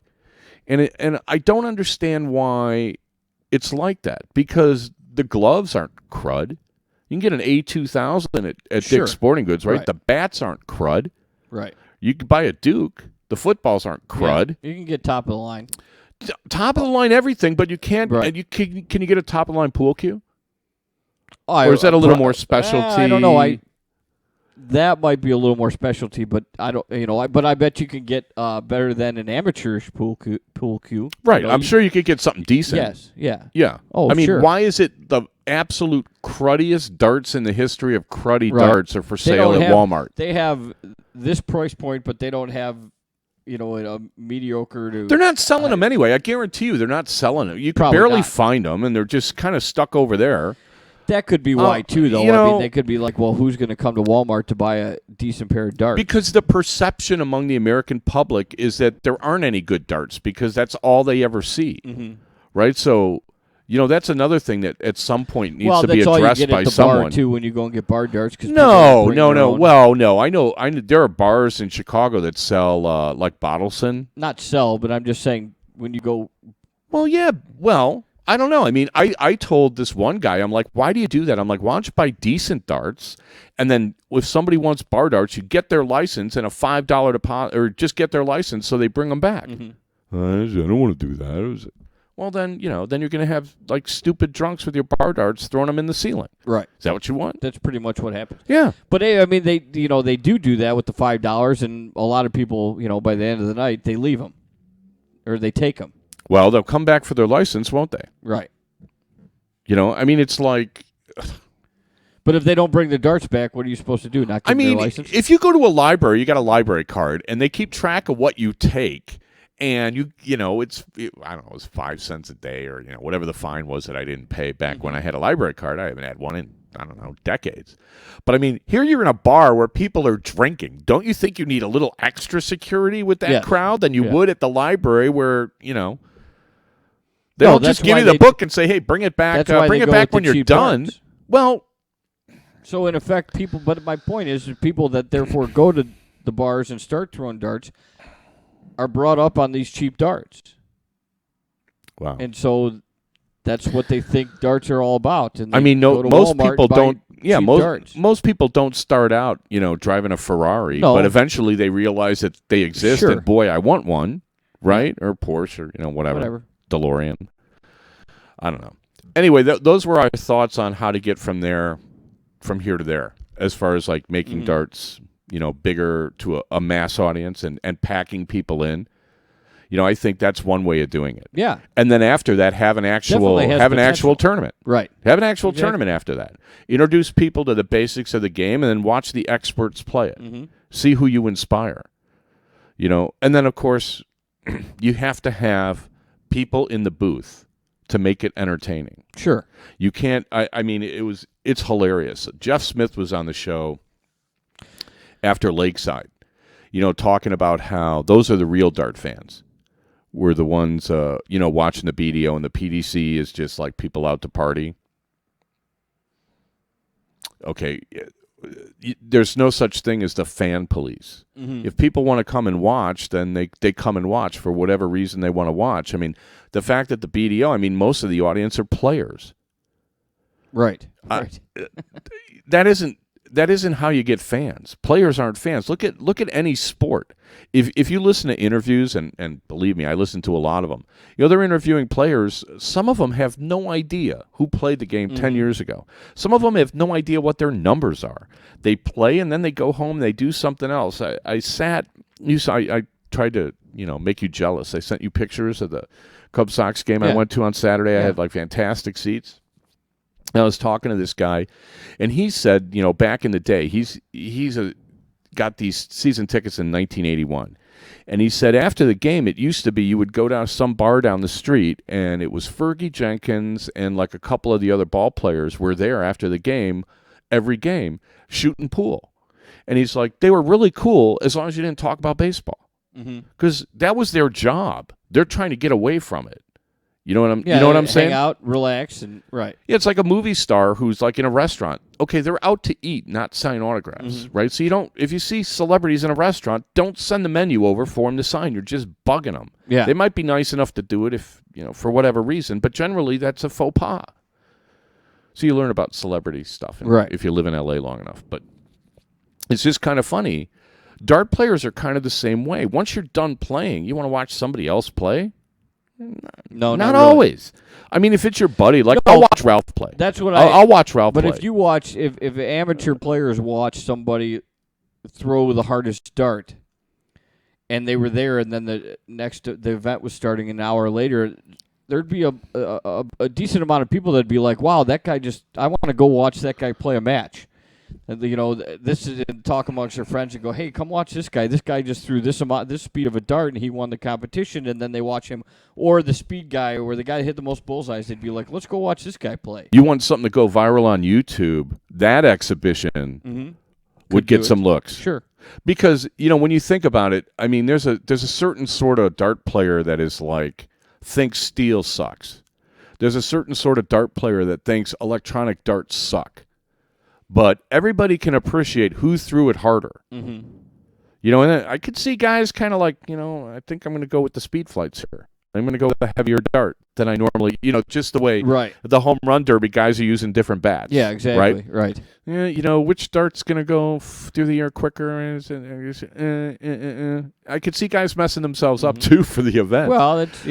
and I don't understand why it's like that, because the gloves aren't crud. You can get an A2000 at Dick's Sporting Goods, right? The bats aren't crud, right? You can buy a Duke. The footballs aren't crud. Yeah, you can get top of the line. Top of the line everything, but you can't. Right. Can you get a top of the line pool cue? Or is that a little more specialty? I don't know. That might be a little more specialty, but I don't. But I bet you can get better than an amateurish pool cue. Right. I'm sure you could get something decent. Yes. Yeah. Yeah. Oh, I mean, sure. why is it the absolute cruddiest darts in the history of cruddy darts are for sale at Walmart? They have this price point, but they don't have. A mediocre. They're not selling them anyway. I guarantee you, they're not selling them. You can barely find them, and they're just kind of stuck over there. That could be why too, though. I mean, they could be like, well, who's going to come to Walmart to buy a decent pair of darts? Because the perception among the American public is that there aren't any good darts because that's all they ever see, right? So. That's another thing that at some point needs to be addressed by someone. Bar too, when you go and get bar darts. No. Well, no. I know. There are bars in Chicago that sell like Bottleson. Not sell, but I'm just saying when you go. Well, yeah. Well, I don't know. I mean, I told this one guy, I'm like, why do you do that? I'm like, why don't you buy decent darts, and then if somebody wants bar darts, you get their license and a $5 deposit, or just get their license so they bring them back. I don't want to do that. Well, then, then you're going to have, like, stupid drunks with your bar darts throwing them in the ceiling. Right. Is that what you want? That's pretty much what happens. Yeah. But, I mean, they do that with the $5, and a lot of people, by the end of the night, they leave them. Or they take them. Well, they'll come back for their license, won't they? Right. I mean, it's like... But if they don't bring the darts back, what are you supposed to do? Not give them their license? If you go to a library, you got a library card, and they keep track of what you take... And I don't know, it's 5 cents a day or, whatever the fine was that I didn't pay back when I had a library card. I haven't had one in, I don't know, decades. But I mean, here you're in a bar where people are drinking. Don't you think you need a little extra security with that crowd than you would at the library where, they'll just give you the book and say, hey, bring it back. Bring it back when you're done. Darts. Well. So in effect, but my point is people that therefore go to the bars and start throwing darts are brought up on these cheap darts. Wow. And so that's what they think darts are all about. And I mean, most people don't. Yeah, most people don't start out, driving a Ferrari, but eventually they realize that they exist. Sure. And boy, I want one, right? Or Porsche, or whatever. DeLorean. I don't know. Anyway, those were our thoughts on how to get from here to there, as far as like making darts. Bigger to a mass audience and packing people in. I think that's one way of doing it. Yeah. And then after that, have an actual tournament. Right. Have an actual tournament after that. Introduce people to the basics of the game, and then watch the experts play it. Mm-hmm. See who you inspire. And then, of course, you have to have people in the booth to make it entertaining. Sure. You can't, it's hilarious. Jeff Smith was on the show after Lakeside, talking about how those are the real dart fans. We're the ones, watching the BDO, and the PDC is just like people out to party. Okay, there's no such thing as the fan police. Mm-hmm. If people want to come and watch, then they come and watch for whatever reason they want to watch. I mean, the fact that the BDO, most of the audience are players. Right. That isn't how you get fans. Players aren't fans. Look at any sport. If you listen to interviews, and believe me, I listen to a lot of them. They're interviewing players. Some of them have no idea who played the game 10 years ago. Some of them have no idea what their numbers are. They play, and then they go home, they do something else. I tried to, make you jealous. I sent you pictures of the Cubs Sox game I went to on Saturday. I had fantastic seats. I was talking to this guy, and he said, back in the day, he's got these season tickets in 1981. And he said after the game, it used to be you would go down some bar down the street, and it was Fergie Jenkins and like a couple of the other ball players were there after the game, every game, shooting pool. And he's like, they were really cool as long as you didn't talk about baseball. Because that was their job. They're trying to get away from it. You know what I'm saying? Hang out, relax, and right. Yeah, it's like a movie star who's like in a restaurant. Okay, they're out to eat, not sign autographs, right? So if you see celebrities in a restaurant, don't send the menu over for them to sign. You're just bugging them. Yeah. They might be nice enough to do it if, for whatever reason, but generally that's a faux pas. So you learn about celebrity stuff if you live in LA long enough. But it's just kind of funny. Dart players are kind of the same way. Once you're done playing, you want to watch somebody else play? No, not really. Always. If it's your buddy, I'll watch Ralph play. That's what I'll watch Ralph play. But if you watch, if amateur players watch somebody throw the hardest dart, and they were there, and then the event was starting an hour later, there'd be a decent amount of people that'd be like, "Wow, that guy I want to go watch that guy play a match." And, this is talk amongst their friends and go, "Hey, come watch this guy. This guy just threw this speed of a dart, and he won the competition." And then they watch him, or the speed guy, or the guy that hit the most bullseyes. They'd be like, "Let's go watch this guy play." You want something to go viral on YouTube? That exhibition would get some looks. Sure, because when you think about it, there's a certain sort of dart player that is like thinks steel sucks. There's a certain sort of dart player that thinks electronic darts suck. But everybody can appreciate who threw it harder. And I could see guys kind of like, I think I'm going to go with the speed flights here. I'm going to go with a heavier dart than I normally, just the way the home run derby guys are using different bats. Yeah, exactly. Right. Yeah, which dart's going to go through the air quicker? I could see guys messing themselves up too for the event. Well, it's,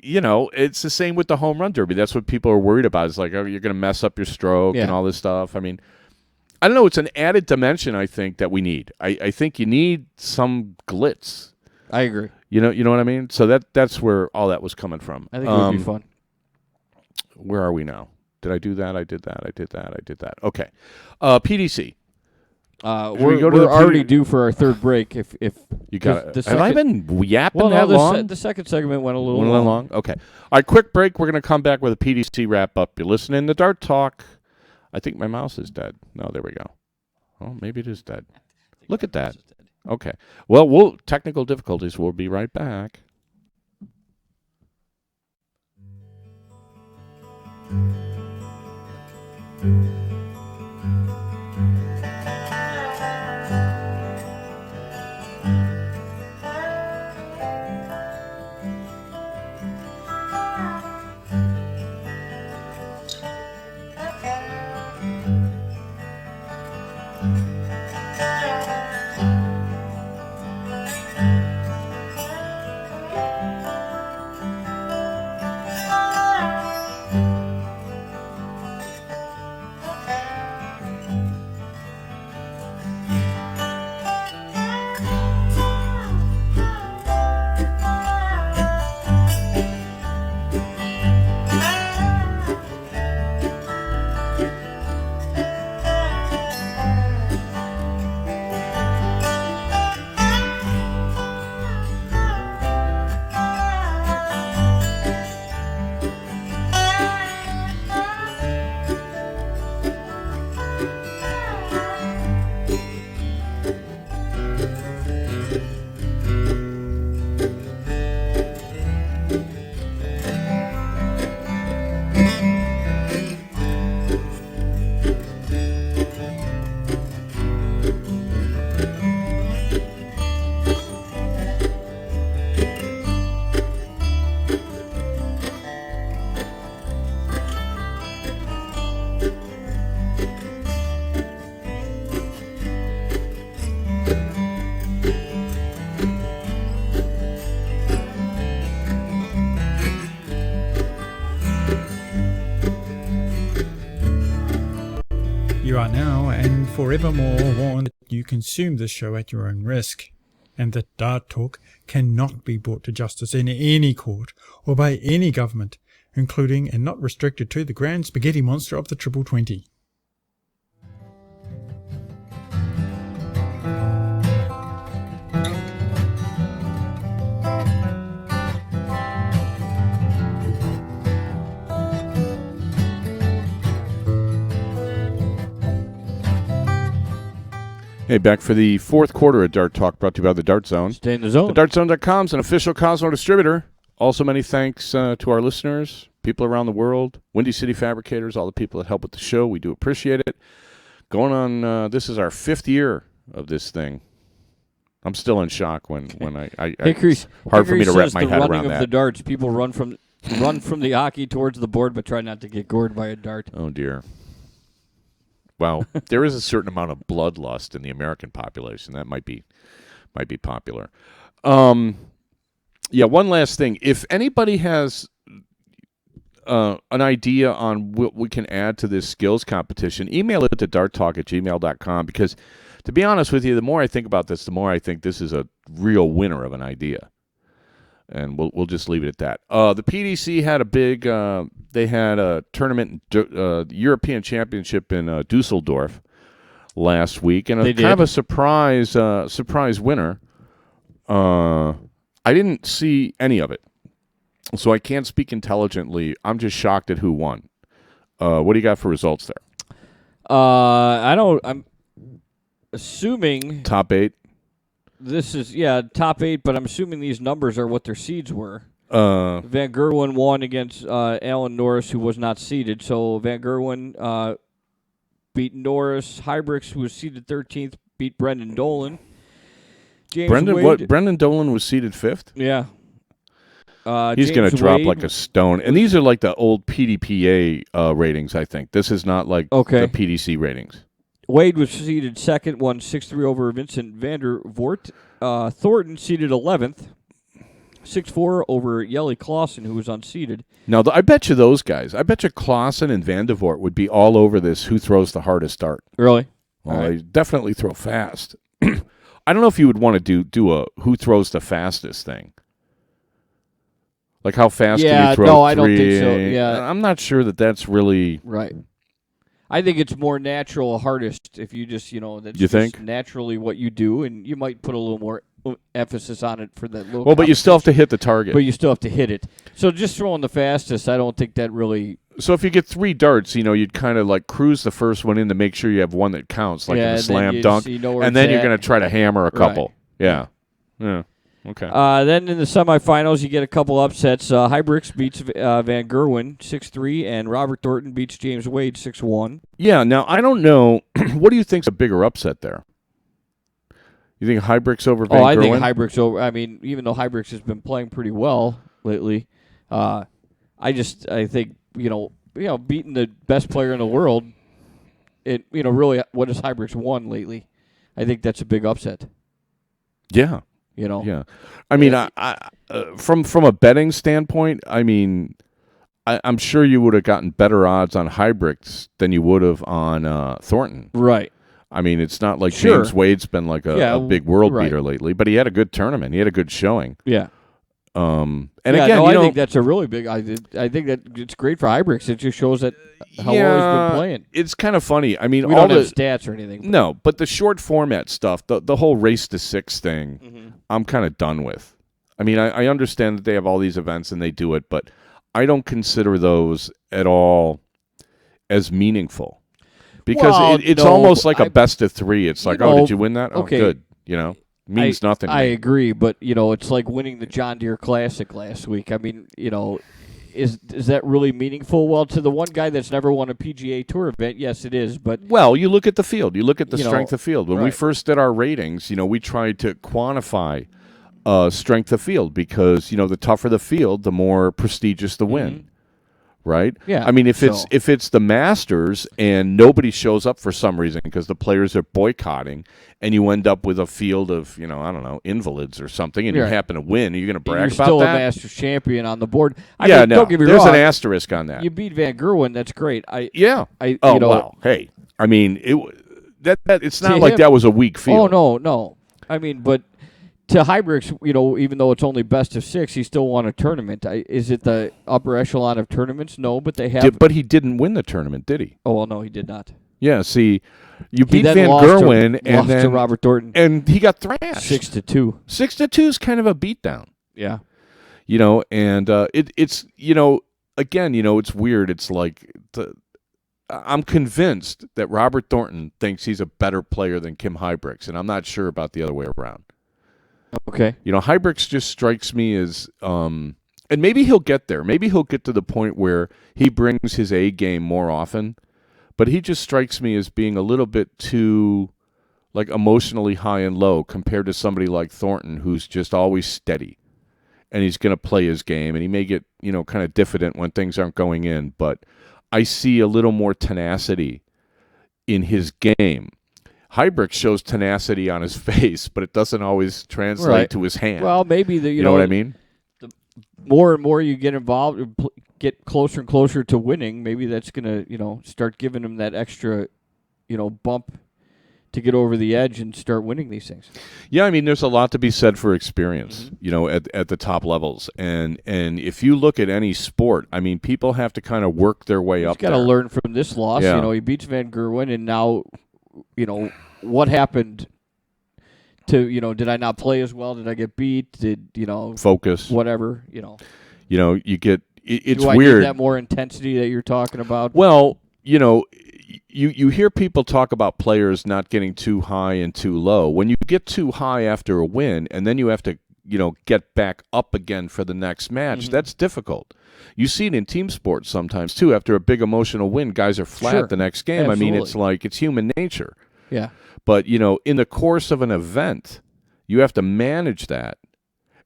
it's the same with the home run derby. That's what people are worried about. It's like, oh, you're going to mess up your stroke and all this stuff. I don't know. It's an added dimension, I think, that we need. I think you need some glitz. I agree. You know what I mean? So that's where all that was coming from. I think it would be fun. Where are we now? Did I do that? I did that. Okay. PDC. We're already due for our third break. If you got it, have I been yapping that long? The second segment went a little long. Okay. All right, quick break. We're going to come back with a PDC wrap up. You're listening to Dart Talk. I think my mouse is dead. No, there we go. Oh, maybe it is dead. Look at that. Okay. Well, technical difficulties. We'll be right back. you are now and forevermore warned that you consume this show at your own risk, and that Dart Talk cannot be brought to justice in any court or by any government, including and not restricted to the grand spaghetti monster of the Triple 20. Hey, back for the fourth quarter of Dart Talk, brought to you by the Dart Zone. Stay in the zone. TheDartZone.com is an official Cosmo distributor. Also, many thanks to our listeners, people around the world, Windy City Fabricators, all the people that help with the show. We do appreciate it. Going on, this is our 5th year of this thing. I'm still in shock when Hey, Chris, hard for me to wrap my head around running of that. the darts, people run from the hockey towards the board, but try not to get gored by a dart. Oh, dear. Well, there is a certain amount of bloodlust in the American population. That might be popular. Yeah, one last thing. If anybody has an idea on what we can add to this skills competition, email it to darttalk@gmail.com, because, to be honest with you, the more I think about this, the more I think this is a real winner of an idea. And we'll just leave it at that. The PDC had a big they had a tournament, European Championship in Dusseldorf last week, and kind of a surprise winner. I didn't see any of it, so I can't speak intelligently. I'm just shocked at who won. What do you got for results there? I'm assuming top 8. This is, top 8, but I'm assuming these numbers are what their seeds were. Van Gerwen won against Alan Norris, who was not seeded. So Van Gerwen beat Norris. Hybrix, who was seeded 13th, beat Brendan Dolan. Brendan Dolan was seeded 5th? Yeah. He's going to drop like a stone. And these are like the old PDPA ratings, I think. This is not like the PDC ratings. Wade was seeded 2nd, won 6-3 over Vincent van der Voort. Thornton seeded 11th, 6-4 over Jelle Clausen, who was unseeded. Now, I bet you those guys, I bet you Clausen and van der Voort would be all over this who throws the hardest dart. Really? Well, they definitely throw fast. I don't know if you would want to do a who throws the fastest thing. Like how fast can you throw 3? No, I don't think so. Yeah. I'm not sure that's really... Right. I think it's more natural hardest if you just, that's you think? Just naturally what you do, and you might put a little more emphasis on it for that little Well, but you still have to hit the target. But you still have to hit it. So just throwing the fastest, I don't think that really... So if you get 3 darts, you'd kind of like cruise the first one in to make sure you have one that counts, like in a slam dunk, and then you're going to try to hammer a couple. Right. Yeah. Okay. Then in the semifinals, you get a couple upsets. Hybrix beats Van Gerwen 6-3, and Robert Thornton beats James Wade 6-1. Yeah, now I don't know. What do you think's a bigger upset there? You think Hybrix over Van Gerwen? I think Hybrix over. I mean, even though Hybrix has been playing pretty well lately, I think beating the best player in the world, really, what has Hybrix won lately? I think that's a big upset. Yeah. Yeah. I mean, from a betting standpoint, I mean, I'm sure you would have gotten better odds on Hybrix than you would have on Thornton. Right. I mean, it's not like James Wade's been like a big world beater lately, but he had a good tournament. He had a good showing. Yeah. I think that's a really big. I think that it's great for Hybrix. It just shows that how well he's been playing. It's kind of funny. I mean, we don't have stats or anything. No, but the short format stuff, the whole race to 6 thing, I'm kind of done with. I mean, I understand that they have all these events and they do it, but I don't consider those at all as meaningful because it's almost like a best of 3. It's like, did you win that? Okay. Oh, good. Means nothing to me. I agree, but it's like winning the John Deere Classic last week. I mean, is that really meaningful? Well, to the one guy that's never won a PGA Tour event, yes, it is. But you look at the field. You look at the strength of field. When we first did our ratings, we tried to quantify strength of field because the tougher the field, the more prestigious the win. Right? Yeah. I mean, if it's the Masters and nobody shows up for some reason because the players are boycotting, and you end up with a field of I don't know, invalids or something, and you happen to win, are you going to brag about that? You're still a Masters champion on the board. Don't get me wrong. There's an asterisk on that. You beat Van Gerwen, that's great. Wow. Hey, I mean, it's not like that was a weak field. Oh, no. I mean, but to Hybrick's, even though it's only best of 6, he still won a tournament. Is it the upper echelon of tournaments? No, but they have. But he didn't win the tournament, did he? Oh, well, no, he did not. Yeah, see, you beat Van Gerwen and then to Robert Thornton, and he got thrashed 6-2. 6-2 is kind of a beatdown. Yeah, and it's again, it's weird. It's like I'm convinced that Robert Thornton thinks he's a better player than Kim Hybricks, and I'm not sure about the other way around. Okay, Hybricks just strikes me as, and maybe he'll get there. Maybe he'll get to the point where he brings his A game more often. But he just strikes me as being a little bit too, like, emotionally high and low compared to somebody like Thornton, who's just always steady. And he's going to play his game, and he may get, kind of diffident when things aren't going in. But I see a little more tenacity in his game. Hybrick shows tenacity on his face, but it doesn't always translate to his hand. Well, maybe you know what I mean? The more and more you get involved, get closer and closer to winning, maybe that's going to, start giving him that extra, bump to get over the edge and start winning these things. Yeah, I mean, there's a lot to be said for experience, at the top levels. And if you look at any sport, I mean, people have to kind of work their way up there. He's got to learn from this loss. Yeah. He beats Van Gerwen, and now, what happened to, did I not play as well? Did I get beat? Did, focus, whatever, you get, it's Do I weird. need that more intensity that you're talking about? Well, you hear people talk about players not getting too high and too low. When you get too high after a win, and then you have to, get back up again for the next match, that's difficult. You see it in team sports sometimes, too. After a big emotional win, guys are flat the next game. Absolutely. I mean, it's like it's human nature. Yeah. But, in the course of an event, you have to manage that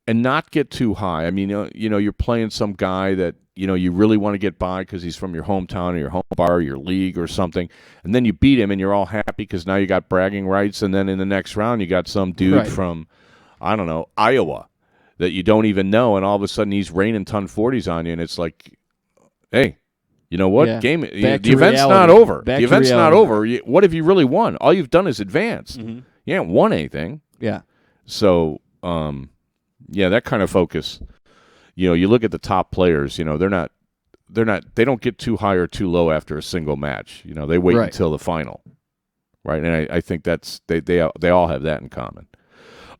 and not get too high. I mean, you're playing some guy that, you really want to get by because he's from your hometown or your home bar or your league or something, and then you beat him and you're all happy because now you got bragging rights, and then in the next round you got some dude from, I don't know, Iowa that you don't even know, and all of a sudden he's raining ton 40s on you, and it's like, hey, you know what? Yeah. The event's not over. The event's not over. What have you really won? All you've done is advance. You haven't won anything. Yeah. So, that kind of focus. You look at the top players. They don't get too high or too low after a single match. They wait until the final, right? And I think that's they all have that in common.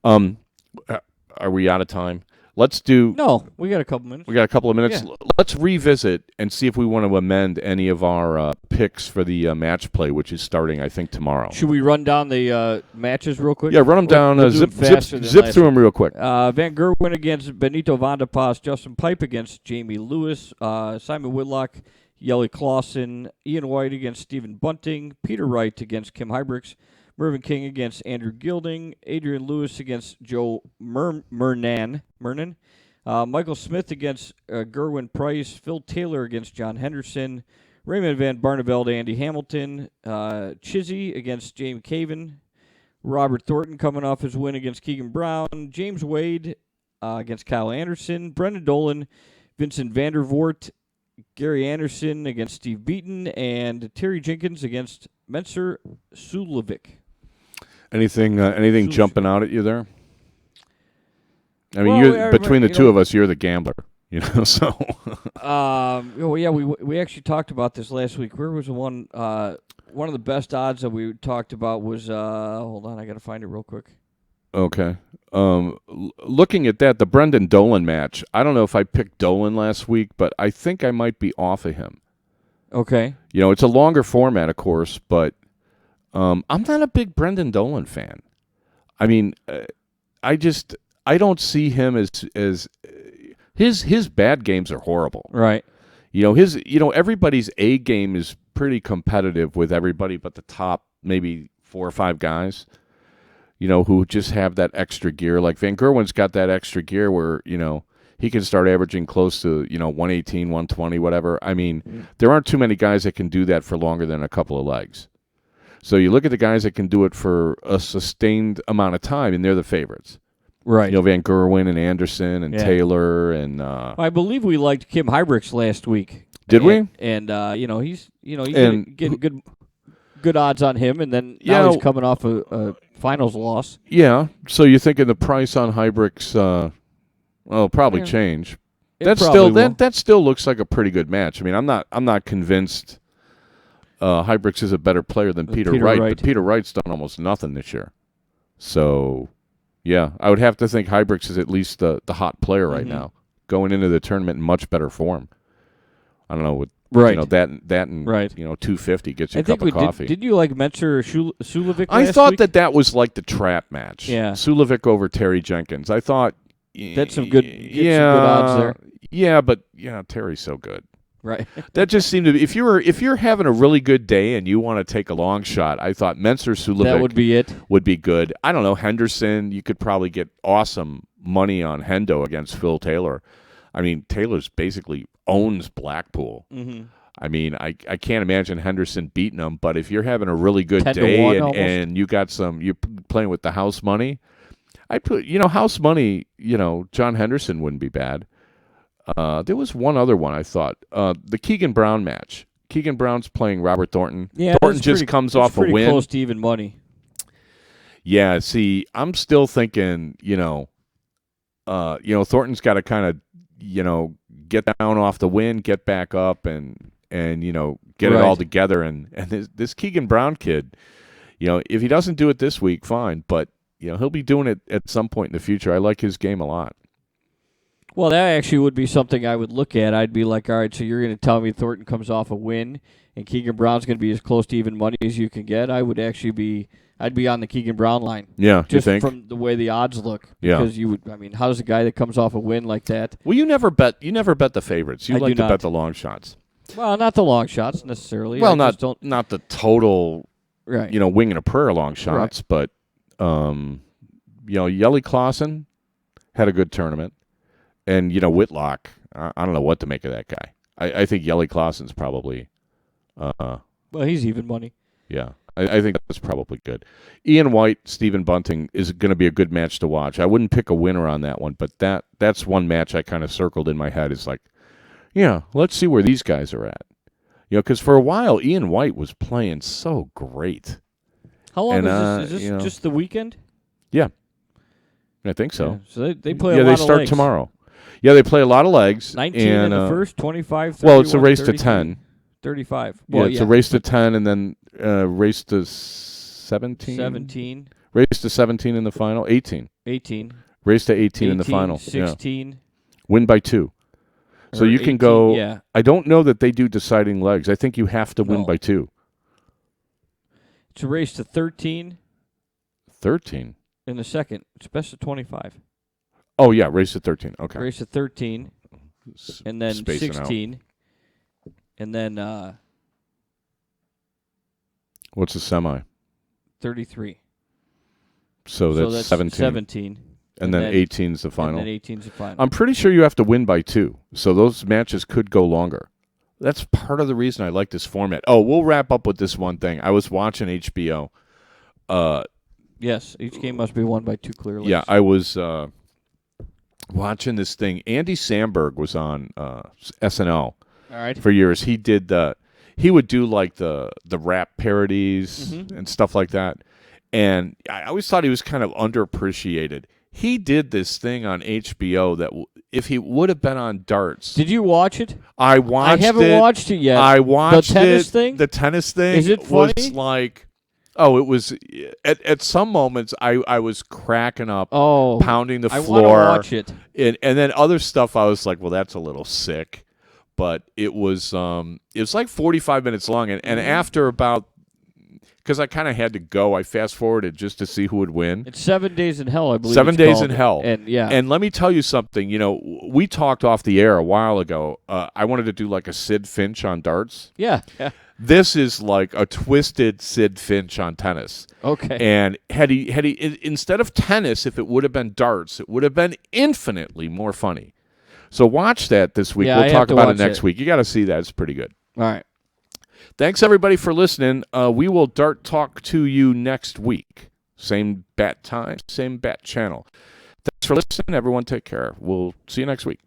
Are we out of time? Let's do. No, we got a couple minutes. We got a couple of minutes. Yeah. Let's revisit and see if we want to amend any of our picks for the match play, which is starting, I think, tomorrow. Should we run down the matches real quick? Yeah, run them down. We'll zip through them real quick. Van Gerwen against Benito van der Pas. Justin Pipe against Jamie Lewis. Simon Whitlock, Yeli Clausen. Ian White against Stephen Bunting. Peter Wright against Kim Hybricks. Mervyn King against Andrew Gilding. Adrian Lewis against Joe Murnan. Michael Smith against Gerwin Price. Phil Taylor against John Henderson. Raymond Van Barneveld, Andy Hamilton. Chizzy against James Caven. Robert Thornton coming off his win against Keegan Brown. James Wade against Kyle Anderson. Brendan Dolan, Vincent Vandervoort. Gary Anderson against Steve Beaton. And Terry Jenkins against Menser Sulovic. Anything jumping out at you there? I mean, between the two of us, you're the gambler, so. We actually talked about this last week. Where was the one? One of the best odds that we talked about was. Hold on, I got to find it real quick. Okay. Looking at that, the Brendan Dolan match. I don't know if I picked Dolan last week, but I think I might be off of him. Okay. It's a longer format, of course, but I'm not a big Brendan Dolan fan. I mean, I don't see him as his bad games are horrible. Right. Everybody's A game is pretty competitive with everybody but the top maybe 4 or 5 guys, who just have that extra gear. Like Van Gerwen's got that extra gear where, he can start averaging close to, 118, 120, whatever. I mean, there aren't too many guys that can do that for longer than a couple of legs. So you look at the guys that can do it for a sustained amount of time, and they're the favorites. Right. Van Gerwen and Anderson and Taylor and. I believe we liked Kim Hybricks last week. Did we? And he's getting good odds on him, and then now he's coming off a finals loss. Yeah, so you're thinking the price on Hybrick's probably change. That still looks like a pretty good match. I mean, I'm not convinced Hybrick's is a better player than Peter Wright, but Peter Wright's done almost nothing this year. So, yeah, I would have to think Hybrick's is at least the hot player right now, going into the tournament in much better form. I don't know what that and 250 gets you a cup of coffee. Did you like Metzer or Sulovic? I thought that was like the trap match. Yeah, Sulovic over Terry Jenkins. I thought that's some good odds there. Yeah, but Terry's so good. Right. That just seemed to be if you're having a really good day and you want to take a long shot, I thought Metzer Sulovic that would be it. Would be good. I don't know, Henderson, you could probably get awesome money on Hendo against Phil Taylor. I mean, Taylor's basically owns Blackpool. Mm-hmm. I mean, I can't imagine Henderson beating him, but if you're having a really good day and you got you're playing with the house money, I'd put house money, John Henderson wouldn't be bad. There was one other one I thought. The Keegan Brown match. Keegan Brown's playing Robert Thornton. Yeah, Thornton just comes off a win. Close to even money. Yeah, see, I'm still thinking, Thornton's got to kind of, get down off the win, get back up, and get it all together. And this Keegan Brown kid, if he doesn't do it this week, fine, but he'll be doing it at some point in the future. I like his game a lot. Well, that actually would be something I would look at. I'd be like, all right, so you're going to tell me Thornton comes off a win and Keegan Brown's going to be as close to even money as you can get. I'd be on the Keegan Brown line. Yeah, just you think? From the way the odds look. Yeah. Because how does a guy that comes off a win like that? Well, you never bet the favorites. You like to bet the long shots. Well, not the long shots necessarily. Well, not the total, right. Wing and a prayer long shots, but Yelly Clausen had a good tournament. And, Whitlock, I don't know what to make of that guy. I think Yelly Clausen's probably... well, he's even money. Yeah, I think that's probably good. Ian White, Stephen Bunting is going to be a good match to watch. I wouldn't pick a winner on that one, but that's one match I kind of circled in my head. It's like, let's see where these guys are at. Because for a while, Ian White was playing so great. How long is this? Is this just the weekend? Yeah, I think so. Yeah, so they play a lot of legs. Yeah, they start tomorrow. Yeah, they play a lot of legs. 19 in the first, 25, 31, well, it's a race 30, to 10. 35. Well, it's a race to 10 and then race to 17. 17. Race to 17 in the final. 18. 18. Race to 18 in the final. 16. Yeah. Win by 2. So you 18, can go. Yeah. I don't know that they do deciding legs. I think you have to win by 2. It's a race to 13. 13. In the second. It's best of 25. Oh, yeah, race to 13. Okay. Race to 13. And then Spacing 16. Out. And then... what's the semi? 33. So that's 17. 17. And then 18 is the final. And then 18 is the final. I'm pretty sure you have to win by 2. So those matches could go longer. That's part of the reason I like this format. Oh, we'll wrap up with this one thing. I was watching HBO. Yes, each game must be won by 2 clear legs. Yeah, I was watching this thing. Andy Samberg was on SNL for years. He would do like the rap parodies and stuff like that. And I always thought he was kind of underappreciated. He did this thing on HBO that if he would have been on darts. Did you watch it? I watched it. I haven't watched it yet. I watched the tennis thing? The tennis thing. Is it funny? Was like, it was at some moments I was cracking up, pounding the floor. I want to watch it. And then other stuff I was like, well, that's a little sick. But it was like 45 minutes long, and after about, because I kind of had to go, I fast forwarded just to see who would win. It's 7 Days in Hell, I believe. 7 Days in Hell, and let me tell you something. We talked off the air a while ago. I wanted to do like a Sid Finch on darts. Yeah. This is like a twisted Sid Finch on tennis. Okay. And had he instead of tennis, if it would have been darts, it would have been infinitely more funny. So watch that this week. We'll talk about it next week. You got to see that. It's pretty good. All right. Thanks, everybody, for listening. We will Dart Talk to you next week. Same bat time, same bat channel. Thanks for listening. Everyone take care. We'll see you next week.